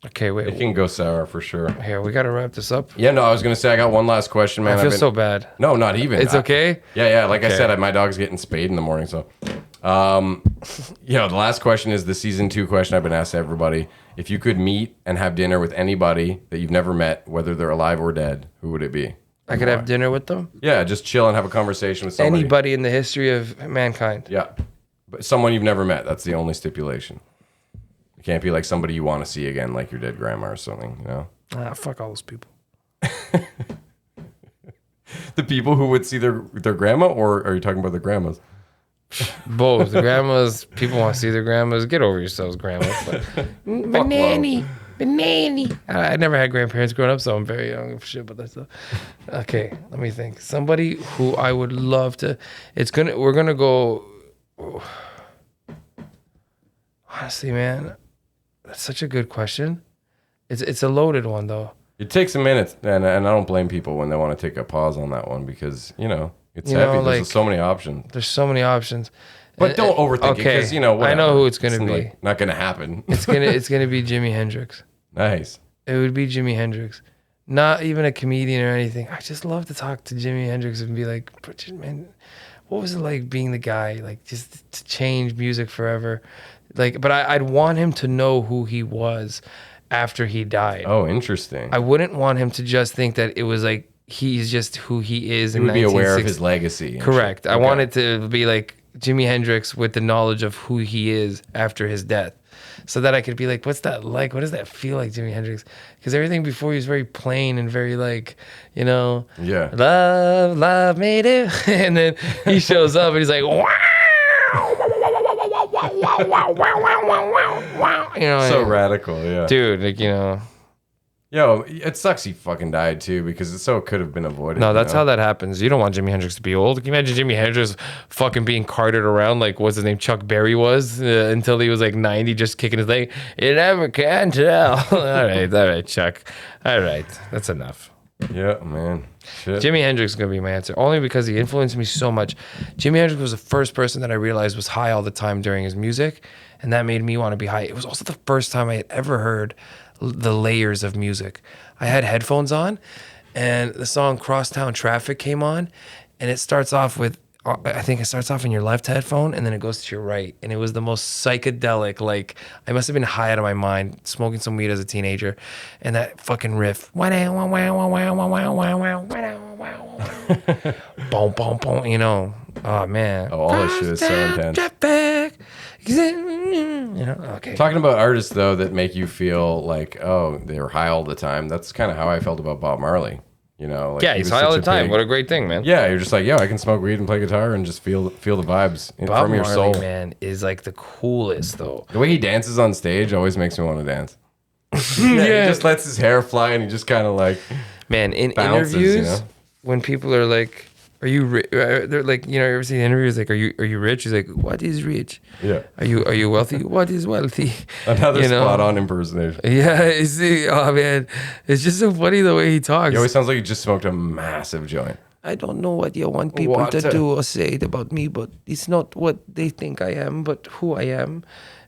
Okay, wait. It can go sour for sure. Here, we got to wrap this up. Yeah, no, I was going to say I got one last question, man. I feel so bad. No, not even. It's okay? Yeah. Like I Okay. said, my dog's getting spayed in the morning, so. The last question is the season 2 question I've been asked to everybody. If you could meet and have dinner with anybody that you've never met, whether they're alive or dead, who would it be? I could have dinner with them? Yeah, just chill and have a conversation with somebody. Anybody in the history of mankind. Yeah. But someone you've never met. That's the only stipulation. It can't be like somebody you want to see again, like your dead grandma or something, you know? Fuck all those people. The people who would see their grandma, or are you talking about the grandmas? Both. Grandmas, people want to see their grandmas. Get over yourselves, grandmas. Banana. I never had grandparents growing up, so I'm very young for shit about that stuff. Okay, let me think. Somebody who I would love to. We're gonna go. Honestly, man, that's such a good question. It's a loaded one though. It takes a minute, and I don't blame people when they want to take a pause on that one because it's heavy. There's so many options. There's so many options. But don't overthink it because whatever. I know who it's gonna be. Like, not gonna happen. It's gonna be Jimi Hendrix. Nice. It would be Jimi Hendrix. Not even a comedian or anything. I just love to talk to Jimi Hendrix and be like, man, what was it like being the guy? Like just to change music forever. Like, but I'd want him to know who he was after he died. Oh, interesting. I wouldn't want him to just think that it was like he's just who he is. He would be aware of his legacy. Correct. I want it to be like Jimi Hendrix with the knowledge of who he is after his death. So that I could be like, what's that like? What does that feel like, Jimi Hendrix? Because everything before he was very plain and very like, Yeah. Love made it. And then he shows up and he's like, wow. So radical, yeah. Dude, like, Yo, it sucks he fucking died too because it so could have been avoided. No, that's how that happens. You don't want Jimi Hendrix to be old. Can you imagine Jimi Hendrix fucking being carted around like what's his name, Chuck Berry was until he was like 90, just kicking his leg? You never can tell. all right, Chuck. All right, that's enough. Yeah, man. Shit. Jimi Hendrix is gonna be my answer, only because he influenced me so much. Jimi Hendrix was the first person that I realized was high all the time during his music, and that made me want to be high. It was also the first time I had ever heard the layers of music. I had headphones on, and the song Crosstown Traffic came on, and it starts off with, I think it starts off in your left headphone, and then it goes to your right, and it was the most psychedelic, like, I must have been high out of my mind, smoking some weed as a teenager, and that fucking riff, boom, boom, boom, oh man. Oh, all this shit is so intense. Okay. Talking about artists though that make you feel like, oh, they were high all the time. That's kind of how I felt about Bob Marley. Like Yeah, he's high all the time. What a great thing, man. Yeah, you're just like, I can smoke weed and play guitar and just feel the vibes Bob from your Marley, soul. man, is like the coolest though. The way he dances on stage always makes me want to dance. He just lets his hair fly and he just kind of like, man, in bounces, interviews, when people are like, "Are you?" They're like, you ever see the interviews? Like, "Are you rich?" He's like, "What is rich?" Yeah. Are you wealthy? What is wealthy? Another spot on impersonation. Yeah, oh man, it's just so funny the way he talks. He always sounds like he just smoked a massive joint. I don't know what you want people to do or say about me, but it's not what they think I am, but who I am,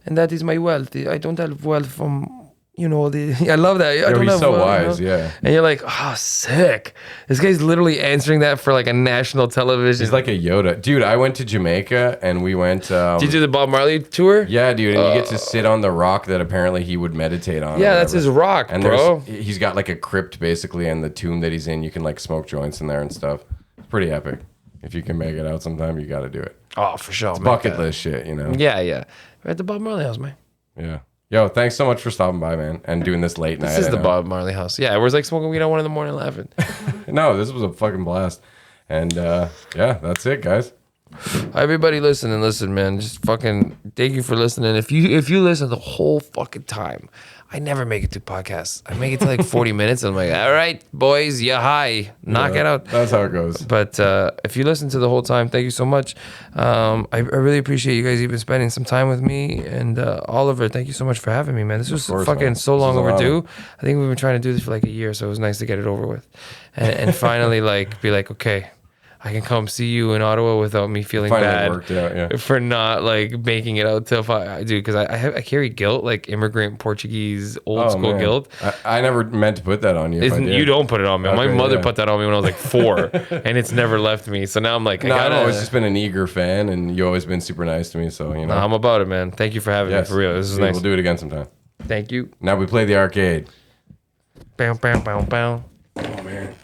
and that is my wealth. I don't have wealth from. I love that. He's so wise, yeah. And you're like, oh, sick. This guy's literally answering that for like a national television. He's like a Yoda. Dude, I went to Jamaica and we went... Did you do the Bob Marley tour? Yeah, dude. And you get to sit on the rock that apparently he would meditate on. Yeah, that's his rock, and bro. He's got like a crypt basically, and the tomb that he's in, you can like smoke joints in there and stuff. It's pretty epic. If you can make it out sometime, you got to do it. Oh, for sure. It's bucket list shit, Yeah. We're at the Bob Marley house, man. Yeah. Yo, thanks so much for stopping by, man, and doing this late night. This is the Bob Marley house. Yeah, it was like smoking weed at 1 a.m. laughing. No, this was a fucking blast. And that's it, guys. Everybody listen, man. Just fucking thank you for listening. If you listen the whole fucking time, I never make it to podcasts. I make it to like 40 minutes. And I'm like, all right, boys, you high. Knock it out. That's how it goes. But if you listen to the whole time, thank you so much. I really appreciate you guys even spending some time with me. And Oliver, thank you so much for having me, man. This was fucking so long overdue. I think we've been trying to do this for like a year, so it was nice to get it over with. And finally, be like, okay, I can come see you in Ottawa without me feeling bad worked out, for not like making it out till I do, because I carry guilt, like immigrant Portuguese old school guilt. I never meant to put that on you. You don't put it on me. Okay, my mother put that on me when I was like 4, and it's never left me. So now I'm like, I've always just been an eager fan, and you've always been super nice to me. So I'm about it, man. Thank you for having me for real. This is nice. We'll do it again sometime. Thank you. Now we play the arcade. Bow, bow, bow, bow. Oh man.